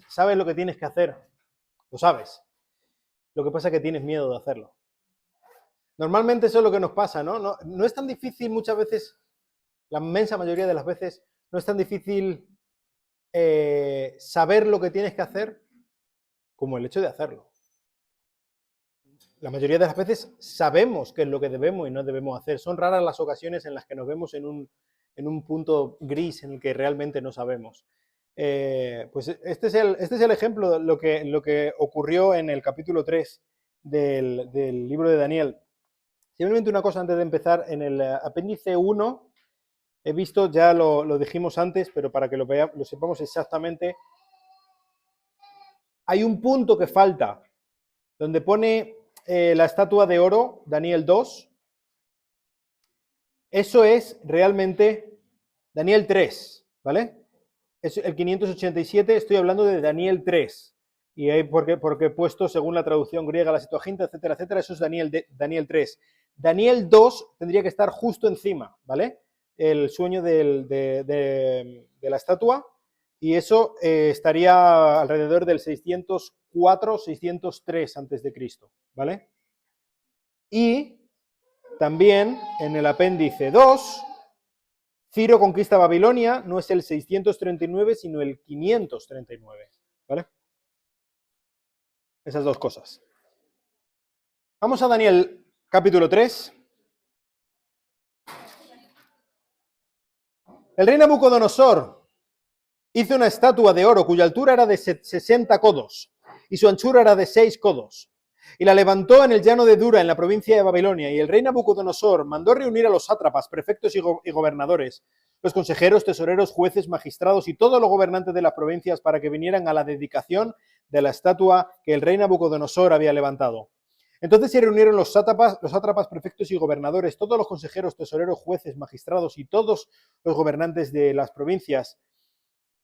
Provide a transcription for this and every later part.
Sabes lo que tienes que hacer, lo sabes. Lo que pasa es que tienes miedo de hacerlo. Normalmente eso es lo que nos pasa, ¿no? No es tan difícil muchas veces, la inmensa mayoría de las veces, no es tan difícil saber lo que tienes que hacer como el hecho de hacerlo. La mayoría de las veces sabemos qué es lo que debemos y no debemos hacer. Son raras las ocasiones en las que nos vemos en un punto gris en el que realmente no sabemos. Pues este es el ejemplo de lo que ocurrió en el capítulo 3 del libro de Daniel. Simplemente una cosa antes de empezar, en el apéndice 1, he visto, ya lo dijimos antes, pero para que lo sepamos exactamente, hay un punto que falta, donde pone la estatua de oro, Daniel 2, eso es realmente Daniel 3, ¿vale? Es el 587, estoy hablando de Daniel 3. Y ahí porque he puesto, según la traducción griega, la Septuaginta, etcétera, etcétera, eso es Daniel 3. Daniel 2 tendría que estar justo encima, ¿vale? El sueño de la estatua, y eso estaría alrededor del 604, 603 antes de Cristo, ¿vale? Y también en el apéndice 2, Ciro conquista Babilonia, no es el 639, sino el 539, ¿vale? Esas dos cosas. Vamos a Daniel capítulo 3. El rey Nabucodonosor hizo una estatua de oro cuya altura era de 60 codos y su anchura era de 6 codos. Y la levantó en el llano de Dura, en la provincia de Babilonia. Y el rey Nabucodonosor mandó reunir a los sátrapas, prefectos y gobernadores, los consejeros, tesoreros, jueces, magistrados y todos los gobernantes de las provincias para que vinieran a la dedicación de la estatua que el rey Nabucodonosor había levantado. Entonces se reunieron los sátrapas, prefectos y gobernadores, todos los consejeros, tesoreros, jueces, magistrados y todos los gobernantes de las provincias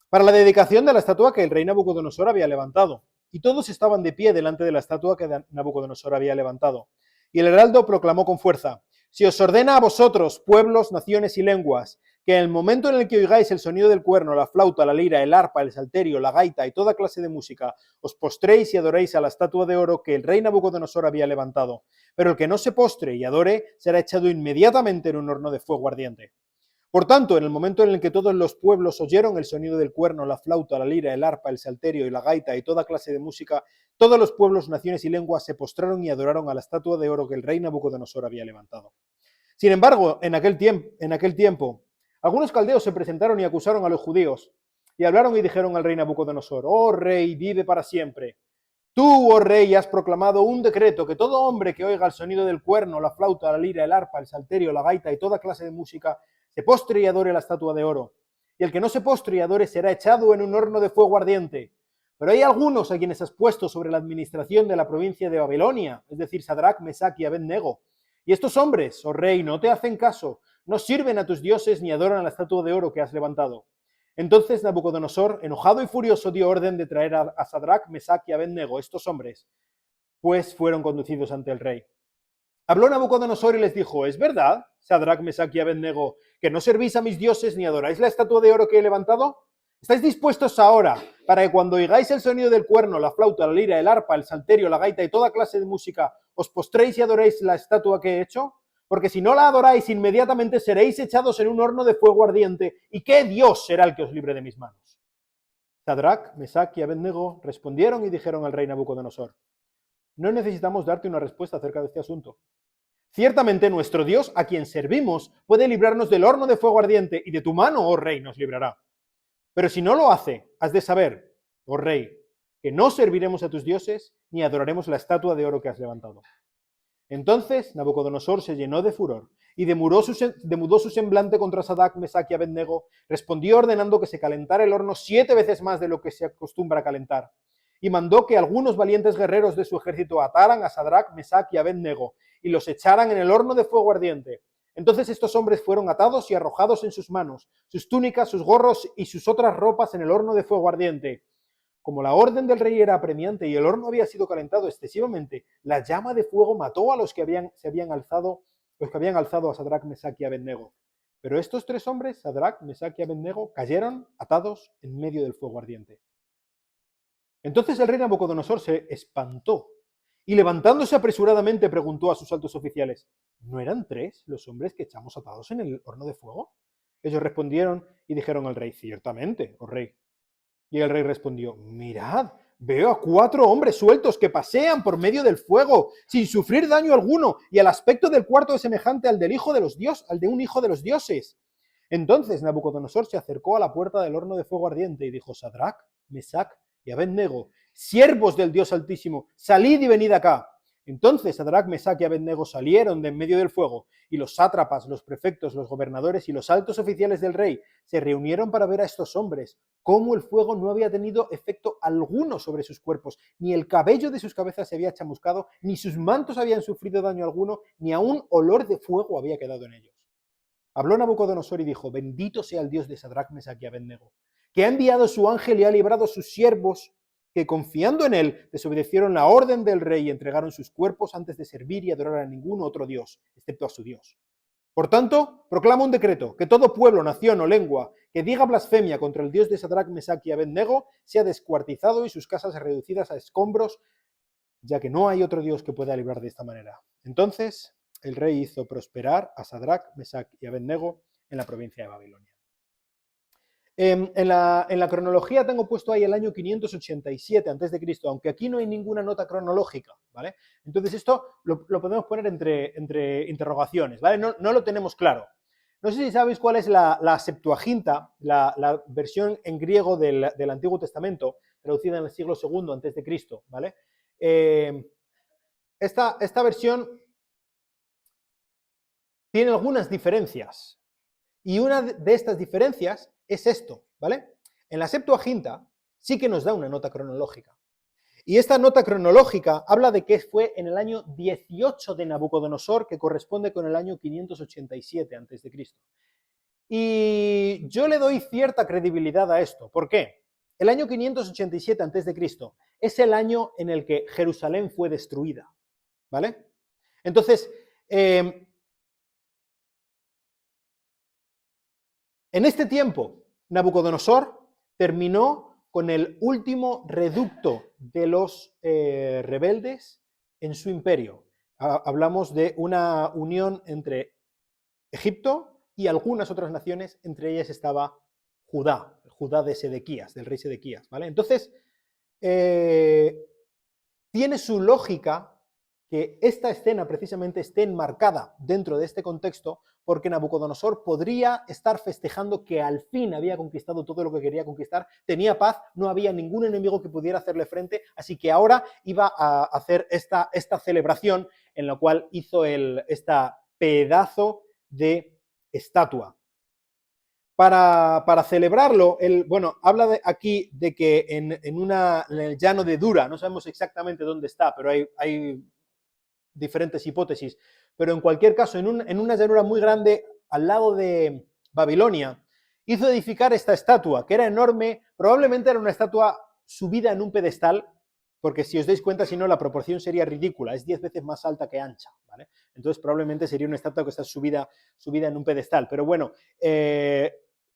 para la dedicación de la estatua que el rey Nabucodonosor había levantado. Y todos estaban de pie delante de la estatua que Nabucodonosor había levantado. Y el heraldo proclamó con fuerza: si os ordena a vosotros, pueblos, naciones y lenguas, que en el momento en el que oigáis el sonido del cuerno, la flauta, la lira, el arpa, el salterio, la gaita y toda clase de música, os postréis y adoréis a la estatua de oro que el rey Nabucodonosor había levantado. Pero el que no se postre y adore será echado inmediatamente en un horno de fuego ardiente. Por tanto, en el momento en el que todos los pueblos oyeron el sonido del cuerno, la flauta, la lira, el arpa, el salterio y la gaita y toda clase de música, todos los pueblos, naciones y lenguas se postraron y adoraron a la estatua de oro que el rey Nabucodonosor había levantado. Sin embargo, en aquel tiempo, algunos caldeos se presentaron y acusaron a los judíos, y hablaron y dijeron al rey Nabucodonosor: oh rey, vive para siempre. Tú, oh rey, has proclamado un decreto que todo hombre que oiga el sonido del cuerno, la flauta, la lira, el arpa, el salterio, la gaita y toda clase de música, se postre y adore la estatua de oro. Y el que no se postre y adore será echado en un horno de fuego ardiente. Pero hay algunos a quienes has puesto sobre la administración de la provincia de Babilonia, es decir, Sadrach, Mesach y Abed-Nego. Y estos hombres, oh rey, no te hacen caso, no sirven a tus dioses ni adoran a la estatua de oro que has levantado. Entonces Nabucodonosor, enojado y furioso, dio orden de traer a Sadrach, Mesach y Abed-Nego, estos hombres, pues fueron conducidos ante el rey. Habló Nabucodonosor y les dijo: ¿es verdad, Sadrach, Mesach y Abed-Nego, que no servís a mis dioses ni adoráis la estatua de oro que he levantado? ¿Estáis dispuestos ahora para que cuando oigáis el sonido del cuerno, la flauta, la lira, el arpa, el salterio, la gaita y toda clase de música, os postréis y adoréis la estatua que he hecho? Porque si no la adoráis, inmediatamente seréis echados en un horno de fuego ardiente. ¿Y qué Dios será el que os libre de mis manos? Sadrach, Mesach y Abed-Nego respondieron y dijeron al rey Nabucodonosor: no necesitamos darte una respuesta acerca de este asunto. Ciertamente nuestro Dios, a quien servimos, puede librarnos del horno de fuego ardiente, y de tu mano, oh rey, nos librará. Pero si no lo hace, has de saber, oh rey, que no serviremos a tus dioses ni adoraremos la estatua de oro que has levantado. Entonces Nabucodonosor se llenó de furor y demudó su semblante contra Sadrach, Mesach y Abed-Nego, respondió ordenando que se calentara el horno 7 veces más de lo que se acostumbra a calentar, y mandó que algunos valientes guerreros de su ejército ataran a Sadrach, Mesach y Abed-Nego y los echaran en el horno de fuego ardiente. Entonces estos hombres fueron atados y arrojados en sus manos, sus túnicas, sus gorros y sus otras ropas en el horno de fuego ardiente. Como la orden del rey era apremiante y el horno había sido calentado excesivamente, la llama de fuego mató a los que habían alzado a Sadrach, Mesach y Abed-Nego. Pero estos 3 hombres, Sadrach, Mesach y Abed-Nego, cayeron atados en medio del fuego ardiente. Entonces el rey Nabucodonosor se espantó y levantándose apresuradamente preguntó a sus altos oficiales, ¿no eran 3 los hombres que echamos atados en el horno de fuego? Ellos respondieron y dijeron al rey, ciertamente, oh rey. Y el rey respondió, mirad, veo a 4 hombres sueltos que pasean por medio del fuego sin sufrir daño alguno, y el aspecto del cuarto es semejante al del hijo de los dioses, al de un hijo de los dioses. Entonces Nabucodonosor se acercó a la puerta del horno de fuego ardiente y dijo, Sadrach, Mesac y Abednego, siervos del Dios Altísimo, salid y venid acá. Entonces Sadrach, Mesac y Abednego salieron de en medio del fuego, y los sátrapas, los prefectos, los gobernadores y los altos oficiales del rey se reunieron para ver a estos hombres, cómo el fuego no había tenido efecto alguno sobre sus cuerpos, ni el cabello de sus cabezas se había chamuscado, ni sus mantos habían sufrido daño alguno, ni aun olor de fuego había quedado en ellos. Habló Nabucodonosor y dijo, bendito sea el Dios de Sadrach, Mesac y Abednego, que ha enviado su ángel y ha librado a sus siervos, que confiando en él desobedecieron la orden del rey y entregaron sus cuerpos antes de servir y adorar a ningún otro Dios, excepto a su Dios. Por tanto, proclama un decreto, que todo pueblo, nación o lengua que diga blasfemia contra el Dios de Sadrach, Mesac y Abednego sea descuartizado y sus casas reducidas a escombros, ya que no hay otro Dios que pueda librar de esta manera. Entonces el rey hizo prosperar a Sadrach, Mesac y Abednego en la provincia de Babilonia. En la cronología tengo puesto ahí el año 587 a.C., aunque aquí no hay ninguna nota cronológica, ¿vale? Entonces esto lo podemos poner entre interrogaciones, ¿vale? No lo tenemos claro. No sé si sabéis cuál es la Septuaginta, la versión en griego del Antiguo Testamento, traducida en el siglo II a.C., ¿vale? Esta versión tiene algunas diferencias, y una de estas diferencias es esto, ¿vale? En la Septuaginta sí que nos da una nota cronológica. Y esta nota cronológica habla de que fue en el año 18 de Nabucodonosor, que corresponde con el año 587 a.C. Y yo le doy cierta credibilidad a esto. ¿Por qué? El año 587 a.C. es el año en el que Jerusalén fue destruida, ¿vale? Entonces, en este tiempo, Nabucodonosor terminó con el último reducto de los rebeldes en su imperio. Hablamos de una unión entre Egipto y algunas otras naciones, entre ellas estaba Judá, Judá de Sedequías, del rey Sedequías, ¿vale? Entonces, tiene su lógica que esta escena precisamente esté enmarcada dentro de este contexto, porque Nabucodonosor podría estar festejando que al fin había conquistado todo lo que quería conquistar, tenía paz, no había ningún enemigo que pudiera hacerle frente, así que ahora iba a hacer esta celebración en la cual hizo esta pedazo de estatua. Para celebrarlo, habla aquí de que en el llano de Dura, no sabemos exactamente dónde está, pero hay diferentes hipótesis, pero en cualquier caso, en una llanura muy grande al lado de Babilonia, hizo edificar esta estatua, que era enorme, probablemente era una estatua subida en un pedestal, porque si os dais cuenta, si no, la proporción sería ridícula, es 10 veces más alta que ancha, ¿vale? Entonces probablemente sería una estatua que está subida en un pedestal, pero bueno,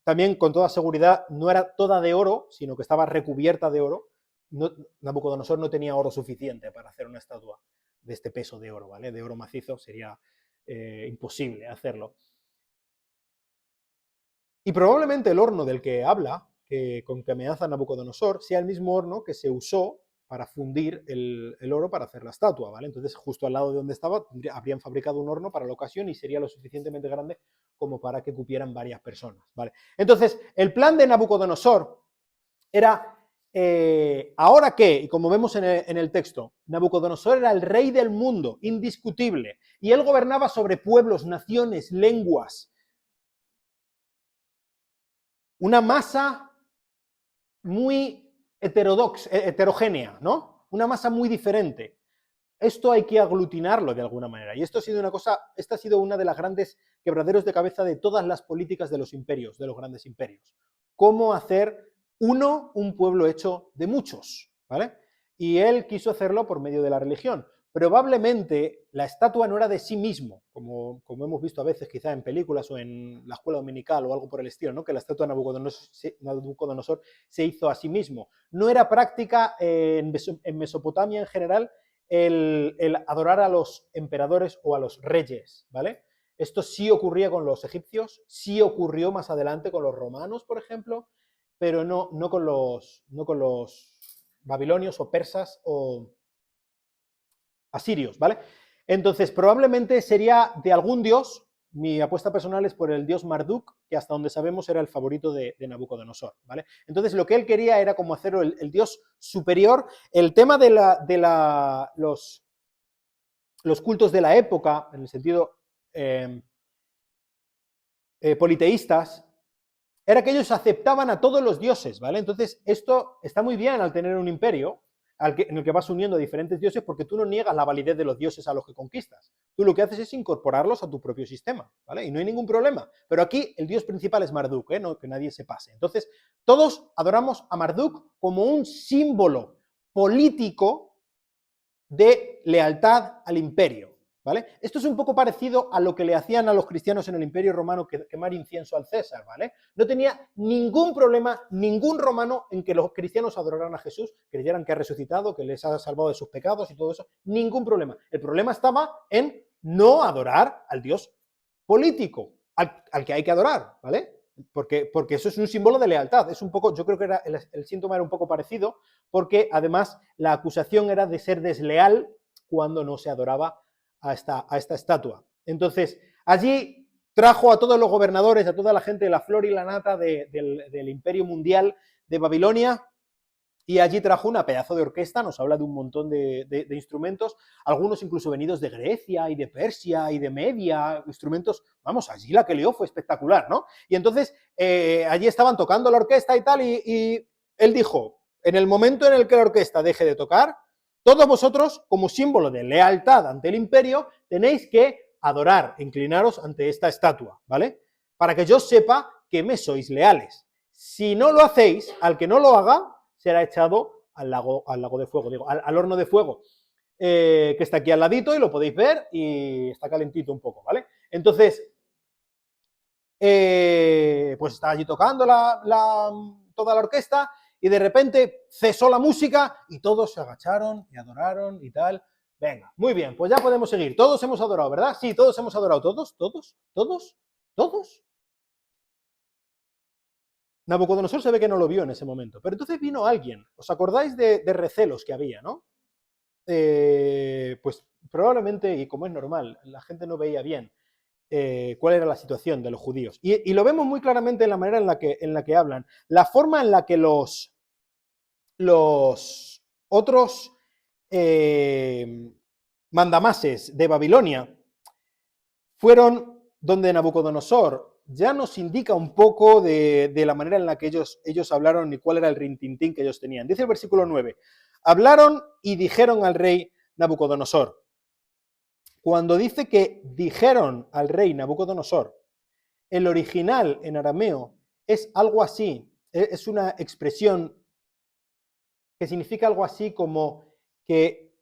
también con toda seguridad no era toda de oro, sino que estaba recubierta de oro. Nabucodonosor no tenía oro suficiente para hacer una estatua de este peso de oro, ¿vale? De oro macizo sería imposible hacerlo. Y probablemente el horno del que habla, con que amenaza Nabucodonosor, sea el mismo horno que se usó para fundir el oro para hacer la estatua, ¿vale? Entonces, justo al lado de donde estaba, habrían fabricado un horno para la ocasión y sería lo suficientemente grande como para que cupieran varias personas, ¿vale? Entonces, el plan de Nabucodonosor era, ¿ahora qué? Y como vemos en el texto, Nabucodonosor era el rey del mundo, indiscutible, y él gobernaba sobre pueblos, naciones, lenguas, una masa muy heterogénea, ¿no? Una masa muy diferente. Esto hay que aglutinarlo de alguna manera. Y esta ha sido una de las grandes quebraderos de cabeza de todas las políticas de los imperios, de los grandes imperios. Cómo hacer un pueblo hecho de muchos, ¿vale? Y él quiso hacerlo por medio de la religión. probablemente la estatua no era de sí mismo, como hemos visto a veces quizá en películas o en la escuela dominical o algo por el estilo, ¿no? Que la estatua de Nabucodonosor se hizo a sí mismo. No era práctica en Mesopotamia en general el adorar a los emperadores o a los reyes, ¿vale? Esto sí ocurría con los egipcios, sí ocurrió más adelante con los romanos, por ejemplo, pero no con los babilonios o persas o asirios, ¿vale? Entonces, probablemente sería de algún dios. Mi apuesta personal es por el dios Marduk, que hasta donde sabemos era el favorito de Nabucodonosor, ¿vale? Entonces, lo que él quería era como hacerlo el dios superior. El tema de los cultos de la época, en el sentido politeístas, era que ellos aceptaban a todos los dioses, ¿vale? Entonces, esto está muy bien al tener un imperio en el que vas uniendo a diferentes dioses, porque tú no niegas la validez de los dioses a los que conquistas. Tú lo que haces es incorporarlos a tu propio sistema, ¿vale? Y no hay ningún problema. Pero aquí el dios principal es Marduk, ¿eh? No, que nadie se pase. Entonces, todos adoramos a Marduk como un símbolo político de lealtad al imperio, ¿vale? Esto es un poco parecido a lo que le hacían a los cristianos en el Imperio Romano, quemar incienso al César, ¿vale? No tenía ningún problema, ningún romano, en que los cristianos adoraran a Jesús, creyeran que ha resucitado, que les ha salvado de sus pecados y todo eso, ningún problema. El problema estaba en no adorar al Dios político, al que hay que adorar, ¿vale? Porque eso es un símbolo de lealtad. Es un poco, yo creo que el síntoma era un poco parecido, porque además la acusación era de ser desleal cuando no se adoraba a esta estatua. Entonces, allí trajo a todos los gobernadores, a toda la gente de la flor y la nata del imperio mundial de Babilonia, y allí trajo una pedazo de orquesta, nos habla de un montón de instrumentos, algunos incluso venidos de Grecia y de Persia y de Media, instrumentos, vamos, allí la que lió fue espectacular, ¿no? Y entonces allí estaban tocando la orquesta y tal, y él dijo, en el momento en el que la orquesta deje de tocar, todos vosotros, como símbolo de lealtad ante el imperio, tenéis que adorar, inclinaros ante esta estatua, ¿vale? Para que yo sepa que me sois leales. Si no lo hacéis, al que no lo haga, será echado al lago de fuego, digo, al horno de fuego, que está aquí al ladito y lo podéis ver y está calentito un poco, ¿vale? Entonces, pues estaba allí tocando toda la orquesta y de repente cesó la música y todos se agacharon y adoraron y tal. Venga, muy bien, pues ya podemos seguir. Todos hemos adorado, ¿verdad? Sí, todos hemos adorado. ¿Todos? Nabucodonosor se ve que no lo vio en ese momento, pero entonces vino alguien. ¿Os acordáis de recelos que había, no? Pues probablemente, y como es normal, la gente no veía bien cuál era la situación de los judíos. Y lo vemos muy claramente en la manera en la que hablan. La forma en la que los otros mandamases de Babilonia fueron donde Nabucodonosor, ya nos indica un poco de la manera en la que ellos hablaron y cuál era el rintintín que ellos tenían. Dice el versículo 9, hablaron y dijeron al rey Nabucodonosor. Cuando dice que dijeron al rey Nabucodonosor, el original en arameo es algo así, es una expresión que significa algo así como que,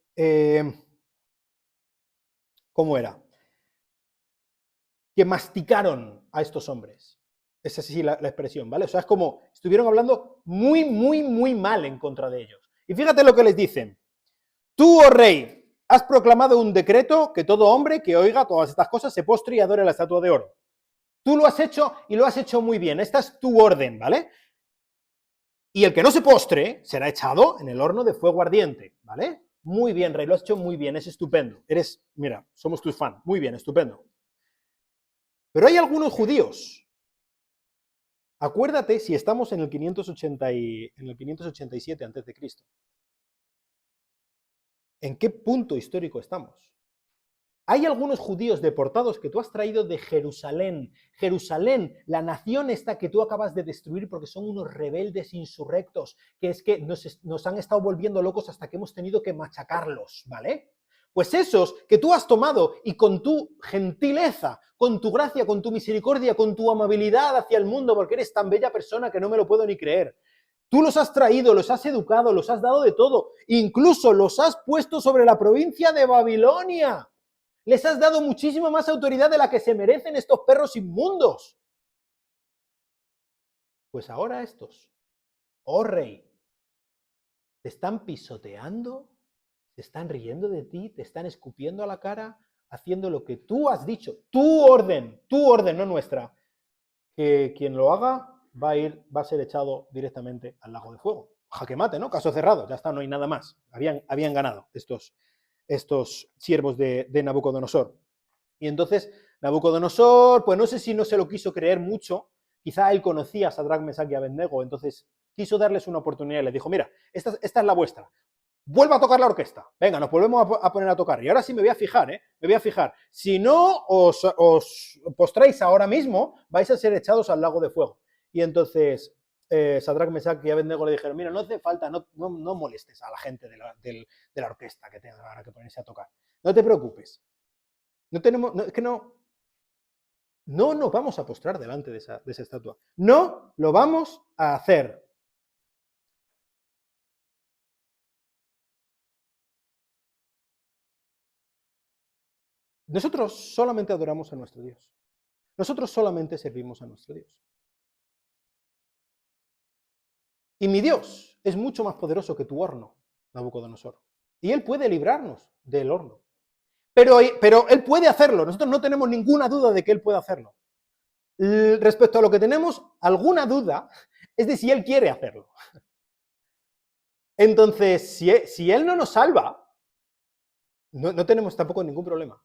¿cómo era? Que masticaron a estos hombres. Es así la expresión, ¿vale? O sea, es como estuvieron hablando muy, muy, muy mal en contra de ellos. Y fíjate lo que les dicen. Tú, oh rey, has proclamado un decreto que todo hombre que oiga todas estas cosas se postre y adore la estatua de oro. Tú lo has hecho y lo has hecho muy bien. Esta es tu orden, ¿vale? Y el que no se postre será echado en el horno de fuego ardiente, ¿vale? Muy bien, rey, lo has hecho muy bien, es estupendo. Mira, somos tus fans, muy bien, estupendo. Pero hay algunos judíos. Acuérdate si estamos en el 587 a.C. ¿En qué punto histórico estamos? Hay algunos judíos deportados que tú has traído de Jerusalén. Jerusalén, la nación esta que tú acabas de destruir porque son unos rebeldes insurrectos, que es que nos han estado volviendo locos hasta que hemos tenido que machacarlos, ¿vale? Pues esos que tú has tomado y con tu gentileza, con tu gracia, con tu misericordia, con tu amabilidad hacia el mundo, porque eres tan bella persona que no me lo puedo ni creer, Tú los has traído, los has educado, los has dado de todo. Incluso los has puesto sobre la provincia de Babilonia. Les has dado muchísima más autoridad de la que se merecen estos perros inmundos. Pues ahora estos, oh rey, te están pisoteando, te están riendo de ti, te están escupiendo a la cara, haciendo lo que tú has dicho, tu orden, no nuestra. Que quien lo haga va a ser echado directamente al lago de fuego. Jaque mate, ¿no? Caso cerrado, ya está, no hay nada más. Habían ganado estos siervos de Nabucodonosor. Y entonces Nabucodonosor, pues no sé si no se lo quiso creer mucho, quizá él conocía a Sadrach, Mesach y Abednego, entonces quiso darles una oportunidad y les dijo, mira, esta es la vuestra. Vuelva a tocar la orquesta. Venga, nos volvemos a poner a tocar. Y ahora sí me voy a fijar, Me voy a fijar. Si no os postréis ahora mismo, vais a ser echados al lago de fuego. Y entonces Sadrach, Mesach y Abednego le dijeron, mira, no hace falta, no molestes a la gente de la orquesta que tenga ahora que ponerse a tocar. No te preocupes. No nos vamos a postrar delante de esa estatua. No lo vamos a hacer. Nosotros solamente adoramos a nuestro Dios. Nosotros solamente servimos a nuestro Dios. Y mi Dios es mucho más poderoso que tu horno, Nabucodonosor. Y Él puede librarnos del horno. Pero Él puede hacerlo. Nosotros no tenemos ninguna duda de que Él puede hacerlo. Respecto a lo que tenemos alguna duda es de si Él quiere hacerlo. Entonces, si Él no nos salva, no tenemos tampoco ningún problema.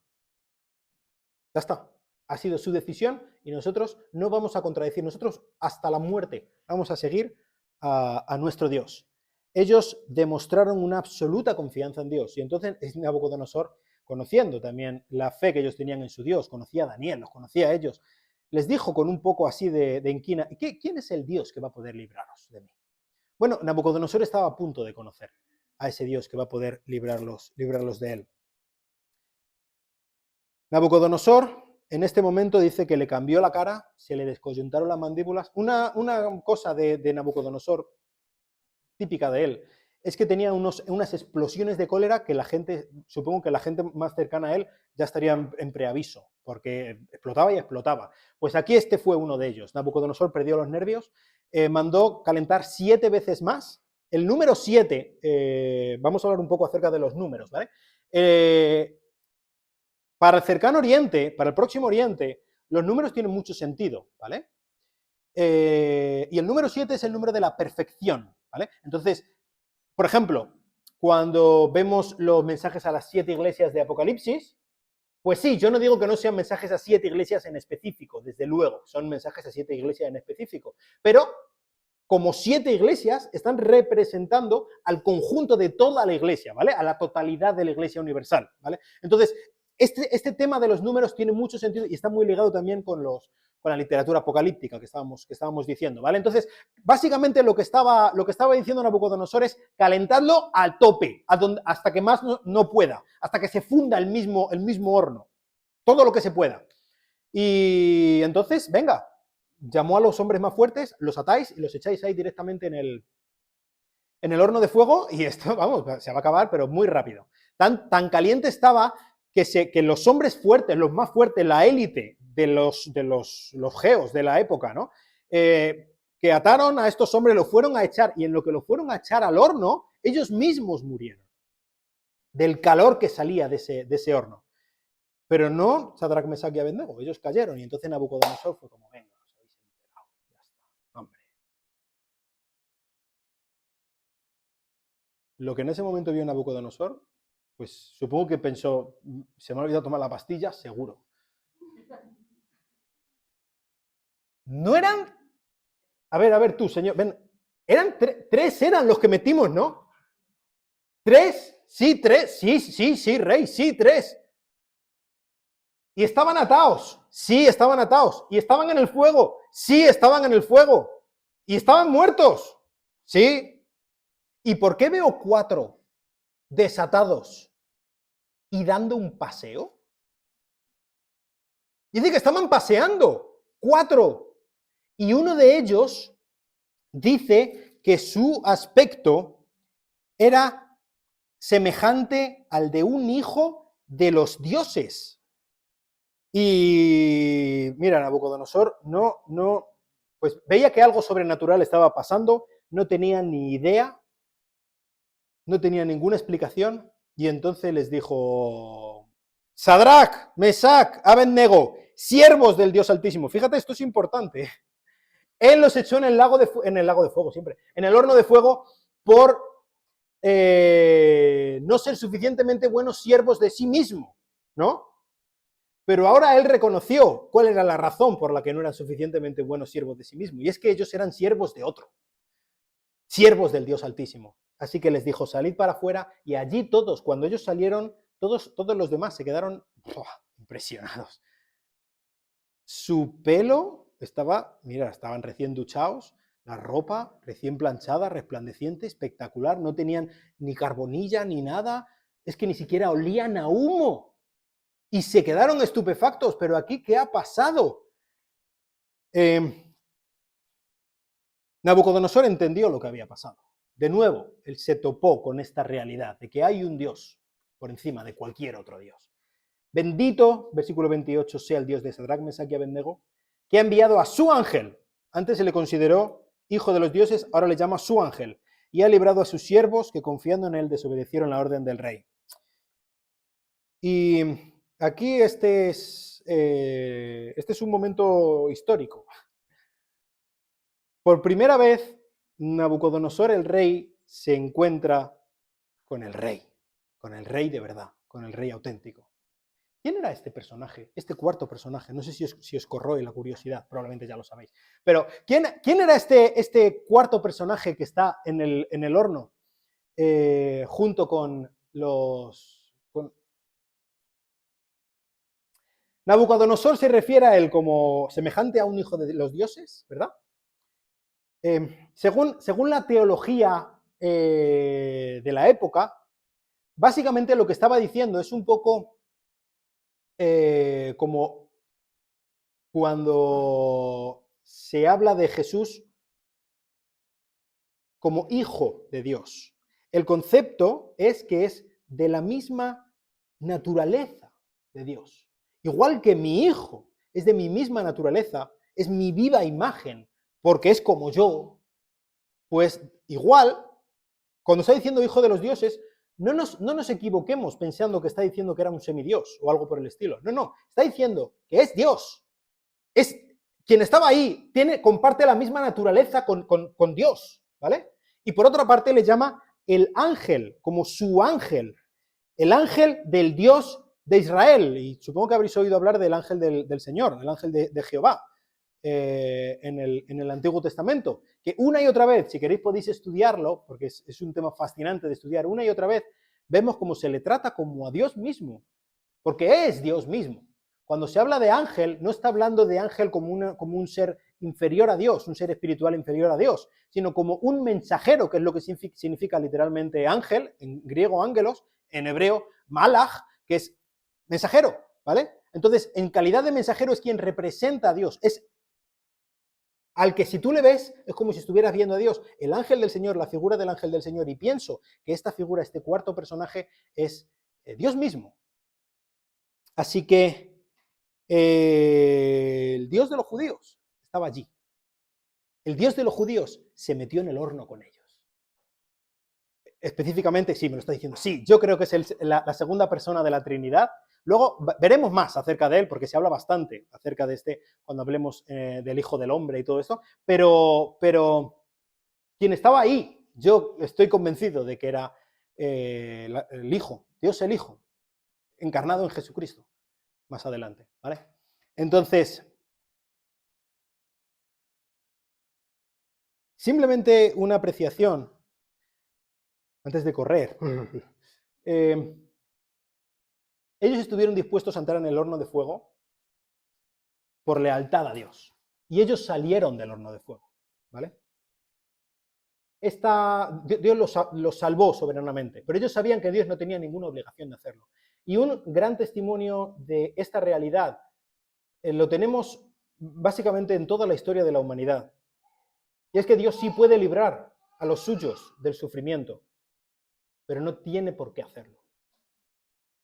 Ya está. Ha sido su decisión y nosotros no vamos a contradecir. Nosotros hasta la muerte vamos a seguir a nuestro Dios. Ellos demostraron una absoluta confianza en Dios y entonces Nabucodonosor, conociendo también la fe que ellos tenían en su Dios, conocía a Daniel, los conocía a ellos, les dijo con un poco así de inquina, ¿quién es el Dios que va a poder libraros de mí? Bueno, Nabucodonosor estaba a punto de conocer a ese Dios que va a poder librarlos de él. Nabucodonosor en este momento dice que le cambió la cara, se le descoyuntaron las mandíbulas. Una cosa de Nabucodonosor, típica de él, es que tenía unas explosiones de cólera que la gente, supongo que la gente más cercana a él ya estaría en preaviso, porque explotaba y explotaba. Pues aquí este fue uno de ellos. Nabucodonosor perdió los nervios, mandó calentar 7 veces más. El número 7, vamos a hablar un poco acerca de los números, ¿vale? Para el cercano oriente, para el próximo oriente, los números tienen mucho sentido, ¿vale? Y el número 7 es el número de la perfección, ¿vale? Entonces, por ejemplo, cuando vemos los mensajes a las 7 iglesias de Apocalipsis, pues sí, yo no digo que no sean mensajes a 7 iglesias en específico, desde luego, son mensajes a 7 iglesias en específico, pero como 7 iglesias están representando al conjunto de toda la iglesia, ¿vale? A la totalidad de la iglesia universal, ¿vale? Entonces, este tema de los números tiene mucho sentido y está muy ligado también con la literatura apocalíptica que estábamos diciendo, ¿vale? Entonces, básicamente lo que estaba diciendo Nabucodonosor es calentadlo al tope, hasta que más no pueda, hasta que se funda el mismo horno, todo lo que se pueda. Y entonces, venga, llamó a los hombres más fuertes, los atáis y los echáis ahí directamente en el horno de fuego y esto, vamos, se va a acabar, pero muy rápido. Tan caliente estaba que los hombres fuertes, los más fuertes, la élite de los geos de la época, ¿no? Que ataron a estos hombres, los fueron a echar, y en lo que los fueron a echar al horno, ellos mismos murieron del calor que salía de ese horno. Pero no Sadrach, Mesach y Abednego, ellos cayeron, y entonces Nabucodonosor fue como, venga, os habéis enterado, ya está, hombre. Lo que en ese momento vio Nabucodonosor, pues supongo que pensó, se me ha olvidado tomar la pastilla, seguro. No eran, a ver tú, señor, ven, eran 3 eran los que metimos, ¿no? 3, sí, 3, sí, rey, sí, 3. Y estaban atados, sí, estaban atados. Y estaban en el fuego, sí, estaban en el fuego. Y estaban muertos, sí. ¿Y por qué veo 4 desatados y dando un paseo? Dice que estaban paseando, 4. Y uno de ellos dice que su aspecto era semejante al de un hijo de los dioses. Y mira, Nabucodonosor pues veía que algo sobrenatural estaba pasando, no tenía ni idea, no tenía ninguna explicación, y entonces les dijo: Sadrach, Mesach, Abednego, siervos del Dios Altísimo. Fíjate, esto es importante. Él los echó en el lago de fuego, siempre, en el horno de fuego, por no ser suficientemente buenos siervos de sí mismo, ¿no? Pero ahora él reconoció cuál era la razón por la que no eran suficientemente buenos siervos de sí mismo, y es que ellos eran siervos de otro, siervos del Dios Altísimo. Así que les dijo: salid para afuera, y allí todos, cuando ellos salieron, todos los demás se quedaron impresionados. Su pelo estaban recién duchados, la ropa recién planchada, resplandeciente, espectacular, no tenían ni carbonilla ni nada, es que ni siquiera olían a humo. Y se quedaron estupefactos. ¿Pero aquí qué ha pasado? Nabucodonosor entendió lo que había pasado. De nuevo, él se topó con esta realidad de que hay un Dios por encima de cualquier otro Dios. Bendito, versículo 28, sea el Dios de Sadrach, Mesach y Abednego, que ha enviado a su ángel. Antes se le consideró hijo de los dioses, ahora le llama su ángel. Y ha librado a sus siervos que, confiando en él, desobedecieron la orden del rey. Y aquí este es un momento histórico. Por primera vez, Nabucodonosor, el rey, se encuentra con el rey de verdad, con el rey auténtico. ¿Quién era este personaje, este cuarto personaje? No sé si os corroe la curiosidad, probablemente ya lo sabéis. Pero, ¿quién era este cuarto personaje que está en el horno junto con Nabucodonosor se refiere a él como semejante a un hijo de los dioses, ¿verdad? Según la teología de la época, básicamente lo que estaba diciendo es un poco como cuando se habla de Jesús como hijo de Dios. El concepto es que es de la misma naturaleza de Dios. Igual que mi hijo es de mi misma naturaleza, es mi viva imagen, porque es como yo, pues igual, cuando está diciendo hijo de los dioses, no nos equivoquemos pensando que está diciendo que era un semidios o algo por el estilo. No, está diciendo que es Dios. Es quien estaba ahí, comparte la misma naturaleza con Dios, ¿vale? Y por otra parte le llama el ángel, como su ángel, el ángel del Dios de Israel. Y supongo que habréis oído hablar del ángel del Señor, el ángel de Jehová, en el Antiguo Testamento, que una y otra vez, si queréis podéis estudiarlo, porque es un tema fascinante de estudiar, una y otra vez vemos cómo se le trata como a Dios mismo, porque es Dios mismo. Cuando se habla de ángel, no está hablando de ángel como un ser inferior a Dios, un ser espiritual inferior a Dios, sino como un mensajero, que es lo que significa literalmente ángel, en griego ángelos, en hebreo malach, que es mensajero, ¿vale? Entonces, en calidad de mensajero es quien representa a Dios, es al que si tú le ves, es como si estuvieras viendo a Dios. El ángel del Señor, la figura del ángel del Señor, y pienso que esta figura, este cuarto personaje, es Dios mismo. Así que el Dios de los judíos estaba allí. El Dios de los judíos se metió en el horno con ellos. Específicamente, sí, me lo está diciendo. Sí, yo creo que es la segunda persona de la Trinidad. Luego veremos más acerca de él, porque se habla bastante acerca de cuando hablemos del Hijo del Hombre y todo esto. Pero quien estaba ahí, yo estoy convencido de que era el Hijo, Dios el Hijo, encarnado en Jesucristo, más adelante, ¿vale? Entonces, simplemente una apreciación antes de correr. Ellos estuvieron dispuestos a entrar en el horno de fuego por lealtad a Dios. Y ellos salieron del horno de fuego, ¿vale? Dios los salvó soberanamente, pero ellos sabían que Dios no tenía ninguna obligación de hacerlo. Y un gran testimonio de esta realidad lo tenemos básicamente en toda la historia de la humanidad. Y es que Dios sí puede librar a los suyos del sufrimiento, pero no tiene por qué hacerlo.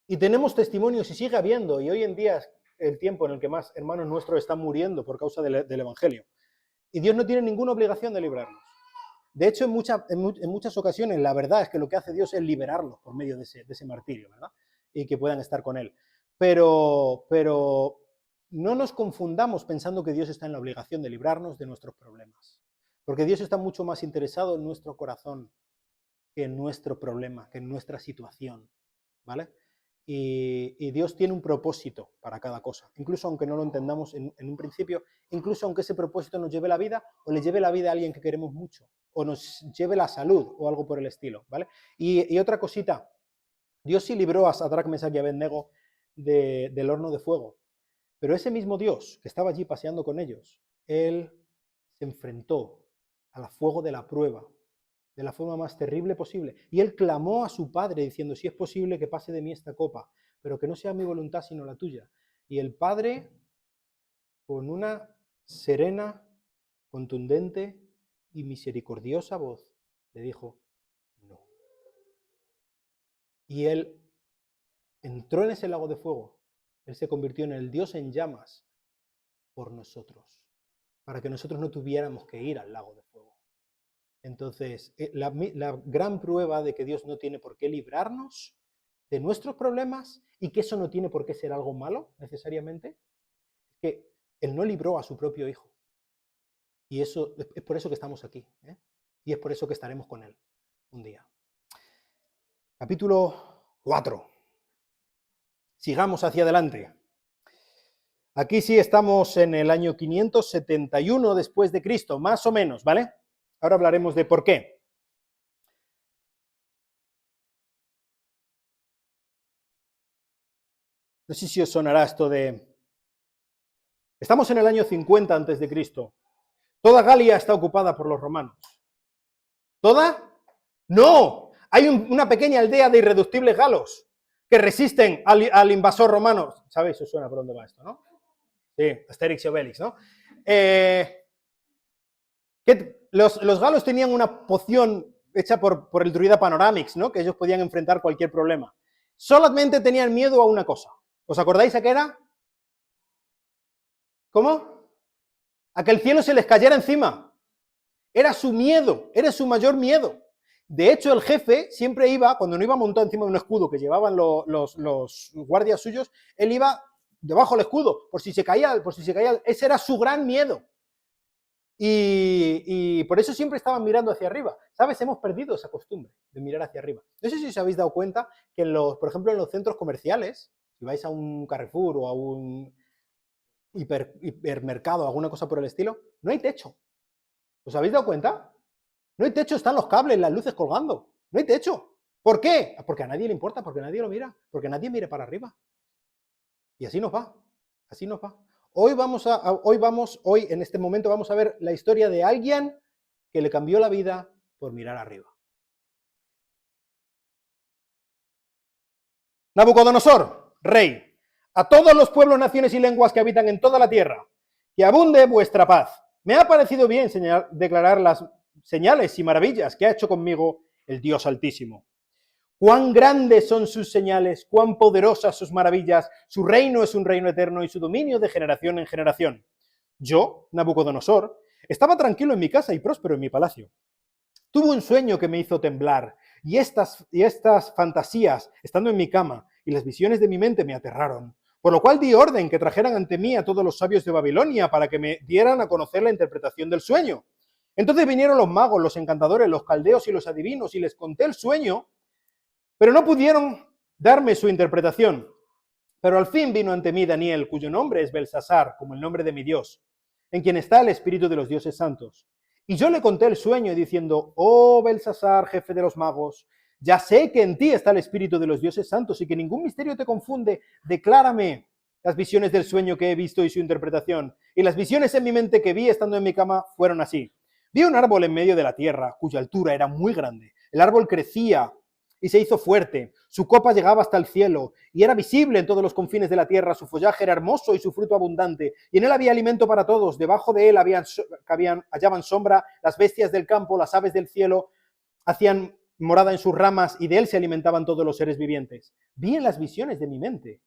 Y tenemos testimonios y sigue habiendo, y hoy en día es el tiempo en el que más hermanos nuestros están muriendo por causa del Evangelio. Y Dios no tiene ninguna obligación de librarnos. De hecho, en muchas ocasiones la verdad es que lo que hace Dios es liberarlos por medio de ese martirio, ¿verdad? Y que puedan estar con Él. Pero no nos confundamos pensando que Dios está en la obligación de librarnos de nuestros problemas. Porque Dios está mucho más interesado en nuestro corazón que en nuestro problema, que en nuestra situación, ¿vale? Y Dios tiene un propósito para cada cosa, incluso aunque no lo entendamos en un principio, incluso aunque ese propósito nos lleve la vida o le lleve la vida a alguien que queremos mucho, o nos lleve la salud o algo por el estilo, ¿vale? Y otra cosita, Dios sí libró a Sadrach, Mesach y Abednego del horno de fuego, pero ese mismo Dios que estaba allí paseando con ellos, Él se enfrentó al fuego de la prueba, de la forma más terrible posible. Y él clamó a su padre diciendo, si es posible que pase de mí esta copa, pero que no sea mi voluntad sino la tuya. Y el padre, con una serena, contundente y misericordiosa voz, le dijo, no. Y él entró en ese lago de fuego. Él se convirtió en el Dios en llamas por nosotros, para que nosotros no tuviéramos que ir al lago de fuego. Entonces, la gran prueba de que Dios no tiene por qué librarnos de nuestros problemas y que eso no tiene por qué ser algo malo necesariamente, es que Él no libró a su propio Hijo. Y eso es por eso que estamos aquí, ¿eh? Y es por eso que estaremos con Él un día. Capítulo 4. Sigamos hacia adelante. Aquí sí estamos en el año 571 después de Cristo, más o menos, ¿vale? Ahora hablaremos de por qué. No sé si os sonará esto de... Estamos en el año 50 antes de Cristo. Toda Galia está ocupada por los romanos. ¿Toda? ¡No! Hay una pequeña aldea de irreductibles galos que resisten al invasor romano. ¿Sabéis? Os suena por dónde va esto, ¿no? Sí, Asterix y Obelix, ¿no? Los galos tenían una poción hecha por el druida Panoramix, ¿no? Que ellos podían enfrentar cualquier problema. Solamente tenían miedo a una cosa. ¿Os acordáis a qué era? ¿Cómo? A que el cielo se les cayera encima. Era su miedo, era su mayor miedo. De hecho, el jefe siempre iba, cuando no iba montado encima de un escudo que llevaban los guardias suyos, él iba debajo del escudo, por si se caía, ese era su gran miedo. Y por eso siempre estaban mirando hacia arriba. ¿Sabes? Hemos perdido esa costumbre de mirar hacia arriba. No sé si os habéis dado cuenta que, por ejemplo, en los centros comerciales, si vais a un Carrefour o a un hipermercado o alguna cosa por el estilo, no hay techo. ¿Os habéis dado cuenta? No hay techo, están los cables, las luces colgando. No hay techo. ¿Por qué? Porque a nadie le importa, porque nadie lo mira, porque nadie mira para arriba. Y así nos va, así nos va. Hoy en este momento vamos a ver la historia de alguien que le cambió la vida por mirar arriba. Nabucodonosor, rey, a todos los pueblos, naciones y lenguas que habitan en toda la tierra, que abunde vuestra paz. Me ha parecido bien declarar las señales y maravillas que ha hecho conmigo el Dios Altísimo. Cuán grandes son sus señales, cuán poderosas sus maravillas, su reino es un reino eterno y su dominio de generación en generación. Yo, Nabucodonosor, estaba tranquilo en mi casa y próspero en mi palacio. Tuve un sueño que me hizo temblar, y estas fantasías, estando en mi cama, y las visiones de mi mente me aterraron. Por lo cual di orden que trajeran ante mí a todos los sabios de Babilonia para que me dieran a conocer la interpretación del sueño. Entonces vinieron los magos, los encantadores, los caldeos y los adivinos, y les conté el sueño, pero no pudieron darme su interpretación. Pero al fin vino ante mí Daniel, cuyo nombre es Belsasar, como el nombre de mi Dios, en quien está el espíritu de los dioses santos. Y yo le conté el sueño diciendo, oh Belsasar, jefe de los magos, ya sé que en ti está el espíritu de los dioses santos y que ningún misterio te confunde. Declárame las visiones del sueño que he visto y su interpretación. Y las visiones en mi mente que vi estando en mi cama fueron así. Vi un árbol en medio de la tierra, cuya altura era muy grande. El árbol crecía y se hizo fuerte. Su copa llegaba hasta el cielo y era visible en todos los confines de la tierra. Su follaje era hermoso y su fruto abundante. Y en él había alimento para todos. Debajo de él hallaban sombra las bestias del campo, las aves del cielo hacían morada en sus ramas y de él se alimentaban todos los seres vivientes. Vi en las visiones de mi mente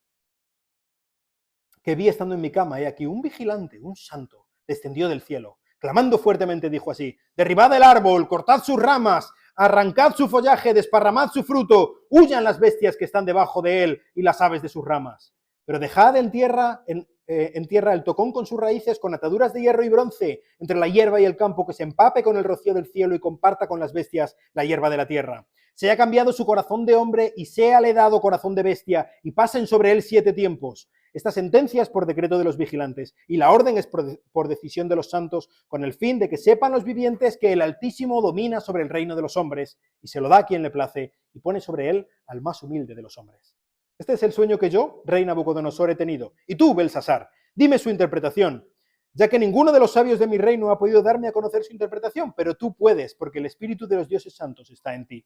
que vi estando en mi cama, y aquí un vigilante, un santo, descendió del cielo. Clamando fuertemente dijo así: derribad el árbol, cortad sus ramas, arrancad su follaje, desparramad su fruto, huyan las bestias que están debajo de él y las aves de sus ramas. Pero dejad en tierra el tocón con sus raíces, con ataduras de hierro y bronce, entre la hierba y el campo, que se empape con el rocío del cielo y comparta con las bestias la hierba de la tierra. Se ha cambiado su corazón de hombre y séale dado corazón de bestia, y pasen sobre él 7 tiempos. Esta sentencia es por decreto de los vigilantes, y la orden es por decisión de los santos, con el fin de que sepan los vivientes que el Altísimo domina sobre el reino de los hombres, y se lo da a quien le place, y pone sobre él al más humilde de los hombres. Este es el sueño que yo, rey Nabucodonosor, he tenido. Y tú, Belsasar, dime su interpretación, ya que ninguno de los sabios de mi reino ha podido darme a conocer su interpretación, pero tú puedes, porque el espíritu de los dioses santos está en ti.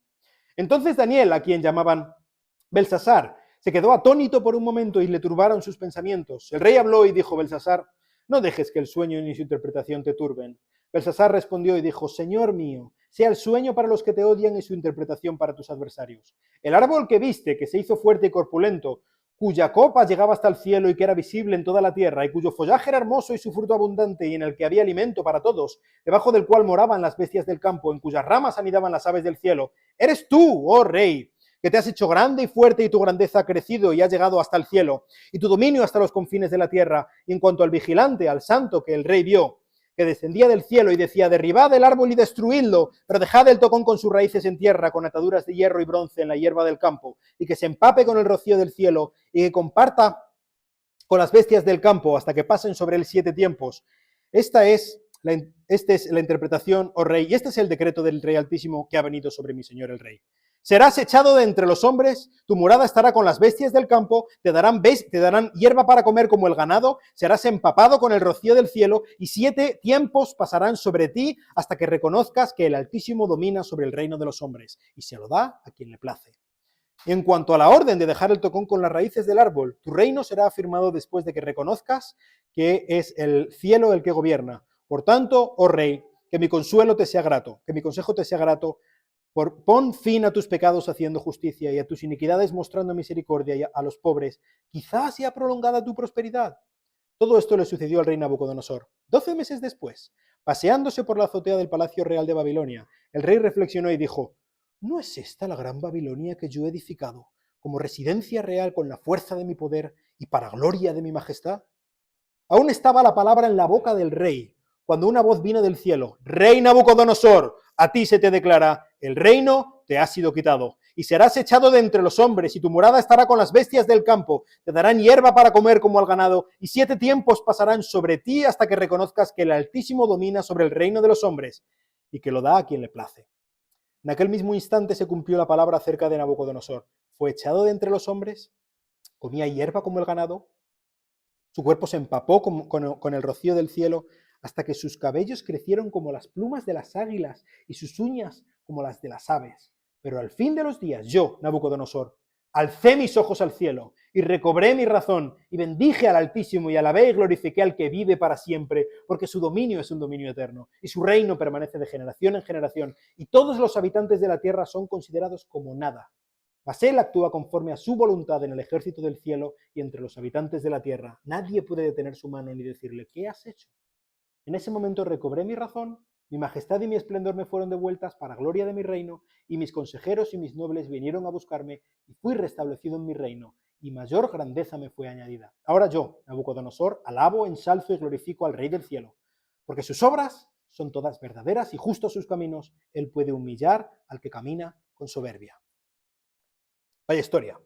Entonces Daniel, a quien llamaban Belsasar, se quedó atónito por un momento y le turbaron sus pensamientos. El rey habló y dijo: Belsasar, no dejes que el sueño ni su interpretación te turben. Belsasar respondió y dijo: Señor mío, sea el sueño para los que te odian y su interpretación para tus adversarios. El árbol que viste, que se hizo fuerte y corpulento, cuya copa llegaba hasta el cielo y que era visible en toda la tierra, y cuyo follaje era hermoso y su fruto abundante, y en el que había alimento para todos, debajo del cual moraban las bestias del campo, en cuyas ramas anidaban las aves del cielo, eres tú, oh rey, que te has hecho grande y fuerte, y tu grandeza ha crecido y ha llegado hasta el cielo, y tu dominio hasta los confines de la tierra. Y en cuanto al vigilante, al santo que el rey vio, que descendía del cielo y decía: derribad el árbol y destruidlo, pero dejad el tocón con sus raíces en tierra, con ataduras de hierro y bronce en la hierba del campo, y que se empape con el rocío del cielo, y que comparta con las bestias del campo hasta que pasen sobre él 7 tiempos. Esta es la interpretación, oh rey, y este es el decreto del Rey Altísimo que ha venido sobre mi señor el rey. Serás echado de entre los hombres, tu morada estará con las bestias del campo, te darán hierba para comer como el ganado, serás empapado con el rocío del cielo, y 7 tiempos pasarán sobre ti hasta que reconozcas que el Altísimo domina sobre el reino de los hombres, y se lo da a quien le place. Y en cuanto a la orden de dejar el tocón con las raíces del árbol, tu reino será afirmado después de que reconozcas que es el cielo el que gobierna. Por tanto, oh rey, que mi consuelo te sea grato, que mi consejo te sea grato. Pon fin a tus pecados haciendo justicia y a tus iniquidades mostrando misericordia a los pobres. Quizás sea prolongada tu prosperidad. Todo esto le sucedió al rey Nabucodonosor. 12 meses después, paseándose por la azotea del Palacio Real de Babilonia, el rey reflexionó y dijo: ¿no es esta la gran Babilonia que yo he edificado como residencia real con la fuerza de mi poder y para gloria de mi majestad? Aún estaba la palabra en la boca del rey, cuando una voz vino del cielo: Rey Nabucodonosor, a ti se te declara, el reino te ha sido quitado, y serás echado de entre los hombres, y tu morada estará con las bestias del campo, te darán hierba para comer como al ganado, y 7 tiempos pasarán sobre ti hasta que reconozcas que el Altísimo domina sobre el reino de los hombres, y que lo da a quien le place. En aquel mismo instante se cumplió la palabra acerca de Nabucodonosor. Fue echado de entre los hombres, comía hierba como el ganado, su cuerpo se empapó con el rocío del cielo, hasta que sus cabellos crecieron como las plumas de las águilas y sus uñas como las de las aves. Pero al fin de los días, yo, Nabucodonosor, alcé mis ojos al cielo y recobré mi razón y bendije al Altísimo y alabé y glorifiqué al que vive para siempre, porque su dominio es un dominio eterno y su reino permanece de generación en generación, y todos los habitantes de la tierra son considerados como nada. Mas él actúa conforme a su voluntad en el ejército del cielo y entre los habitantes de la tierra. Nadie puede detener su mano ni decirle: ¿qué has hecho? En ese momento recobré mi razón, mi majestad y mi esplendor me fueron devueltas para gloria de mi reino, y mis consejeros y mis nobles vinieron a buscarme, y fui restablecido en mi reino, y mayor grandeza me fue añadida. Ahora yo, Nabucodonosor, alabo, ensalzo y glorifico al Rey del cielo, porque sus obras son todas verdaderas y justos sus caminos. Él puede humillar al que camina con soberbia. Vaya historia.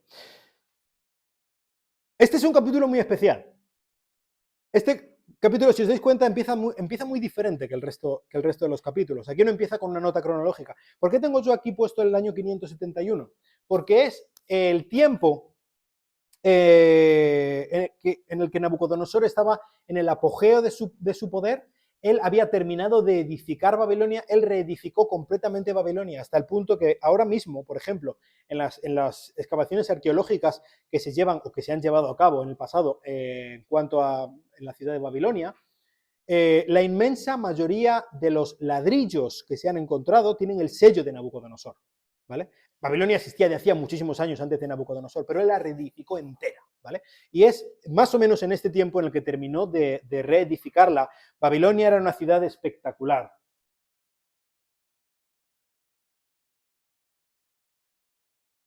Este es un capítulo muy especial. Este capítulo, si os dais cuenta, empieza muy diferente que el resto de los capítulos. Aquí no empieza con una nota cronológica. ¿Por qué tengo yo aquí puesto el año 571? Porque es el tiempo en el que Nabucodonosor estaba en el apogeo de su poder, él había terminado de edificar Babilonia, él reedificó completamente Babilonia, hasta el punto que ahora mismo, por ejemplo, en las excavaciones arqueológicas que se llevan o que se han llevado a cabo en el pasado en cuanto a en la ciudad de Babilonia, la inmensa mayoría de los ladrillos que se han encontrado tienen el sello de Nabucodonosor, ¿vale? Babilonia existía de hacía muchísimos años antes de Nabucodonosor, pero él la reedificó entera, ¿vale? Y es más o menos en este tiempo en el que terminó de reedificarla. Babilonia era una ciudad espectacular.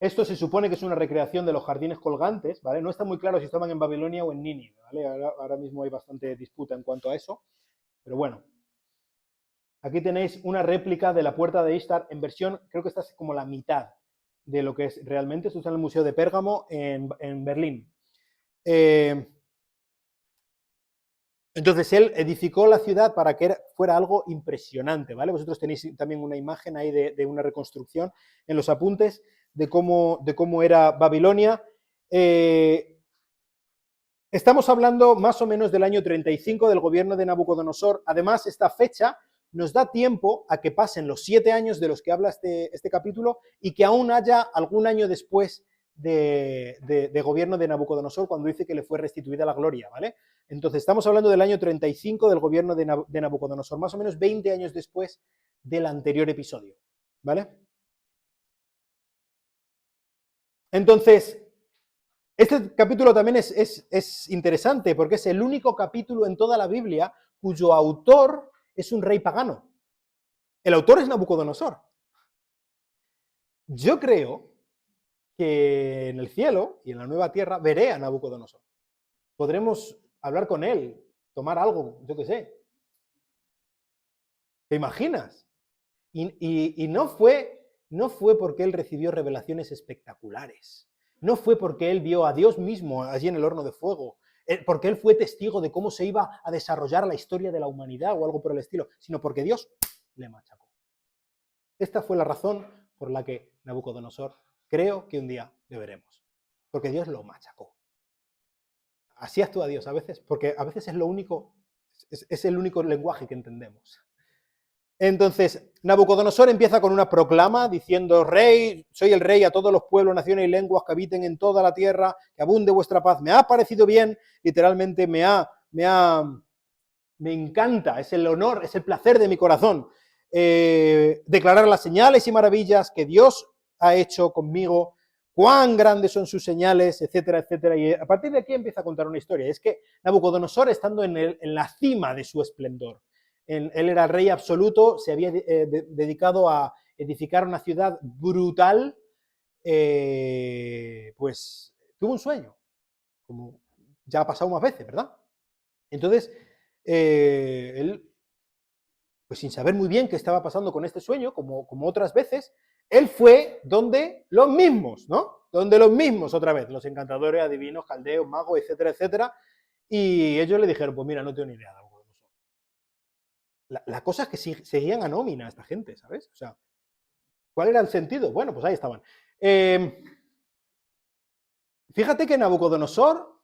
Esto se supone que es una recreación de los jardines colgantes, ¿vale? No está muy claro si estaban en Babilonia o en Nínive, ¿vale? Ahora mismo hay bastante disputa en cuanto a eso, pero bueno. Aquí tenéis una réplica de la puerta de Ishtar en versión, creo que esta es como la mitad de lo que es realmente. Esto está en el Museo de Pérgamo en Berlín. Entonces él edificó la ciudad para que fuera algo impresionante, ¿vale? Vosotros tenéis también una imagen ahí de una reconstrucción en los apuntes de cómo era Babilonia. Estamos hablando más o menos del año 35 del gobierno de Nabucodonosor. Además, esta fecha nos da tiempo a que pasen los 7 años de los que habla este capítulo y que aún haya algún año después de gobierno de Nabucodonosor, cuando dice que le fue restituida la gloria, ¿vale? Entonces, estamos hablando del año 35 del gobierno de Nabucodonosor, más o menos 20 años después del anterior episodio, ¿vale? Entonces, este capítulo también es interesante porque es el único capítulo en toda la Biblia cuyo autor es un rey pagano. El autor es Nabucodonosor. Yo creo que en el cielo y en la nueva tierra veré a Nabucodonosor. Podremos hablar con él, tomar algo, yo qué sé. ¿Te imaginas? Y no fue porque él recibió revelaciones espectaculares. No fue porque él vio a Dios mismo allí en el horno de fuego, porque él fue testigo de cómo se iba a desarrollar la historia de la humanidad o algo por el estilo, sino porque Dios le machacó. Esta fue la razón por la que Nabucodonosor creo que un día le veremos, porque Dios lo machacó. Así actúa Dios a veces, porque a veces es lo único, es el único lenguaje que entendemos. Entonces, Nabucodonosor empieza con una proclama diciendo: rey, soy el rey a todos los pueblos, naciones y lenguas que habiten en toda la tierra, que abunde vuestra paz. Me ha parecido bien, literalmente me encanta, es el honor, es el placer de mi corazón declarar las señales y maravillas que Dios ha hecho conmigo, cuán grandes son sus señales, etcétera, etcétera. Y a partir de aquí empieza a contar una historia. Es que Nabucodonosor, estando en la cima de su esplendor, él era el rey absoluto, se había dedicado a edificar una ciudad brutal, pues tuvo un sueño, como ya ha pasado más veces, ¿verdad? Entonces, él, pues sin saber muy bien qué estaba pasando con este sueño, como otras veces, él fue donde los mismos, ¿no? Donde los mismos otra vez, los encantadores, adivinos, caldeos, magos, etcétera, etcétera, y ellos le dijeron: pues mira, no tengo ni idea. La cosa es que seguían a nómina a esta gente, ¿sabes? O sea, ¿cuál era el sentido? Bueno, pues ahí estaban. Fíjate que Nabucodonosor,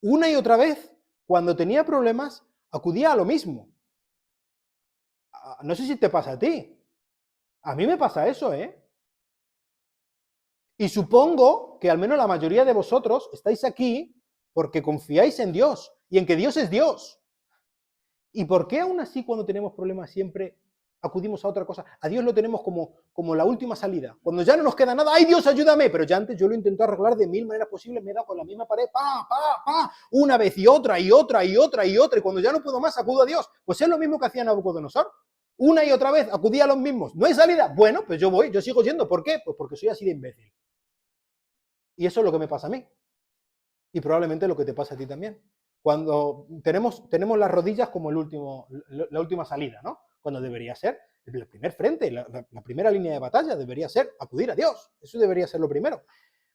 una y otra vez, cuando tenía problemas, acudía a lo mismo. No sé si te pasa a ti. A mí me pasa eso, ¿eh? Y supongo que al menos la mayoría de vosotros estáis aquí porque confiáis en Dios y en que Dios es Dios. ¿Y por qué aún así cuando tenemos problemas siempre acudimos a otra cosa? A Dios lo tenemos como la última salida. Cuando ya no nos queda nada, ¡ay, Dios, ayúdame! Pero ya antes yo lo intenté arreglar de 1000 maneras posibles, me he dado con la misma pared, una vez y otra, y otra, y otra, y otra, y cuando ya no puedo más, acudo a Dios. Pues es lo mismo que hacía Nabucodonosor. Una y otra vez acudía a los mismos. ¿No hay salida? Bueno, pues yo voy, yo sigo yendo. ¿Por qué? Pues porque soy así de imbécil. Y eso es lo que me pasa a mí. Y probablemente lo que te pasa a ti también. Cuando tenemos las rodillas como la última salida, ¿no? Cuando debería ser el primer frente, la primera línea de batalla debería ser acudir a Dios. Eso debería ser lo primero.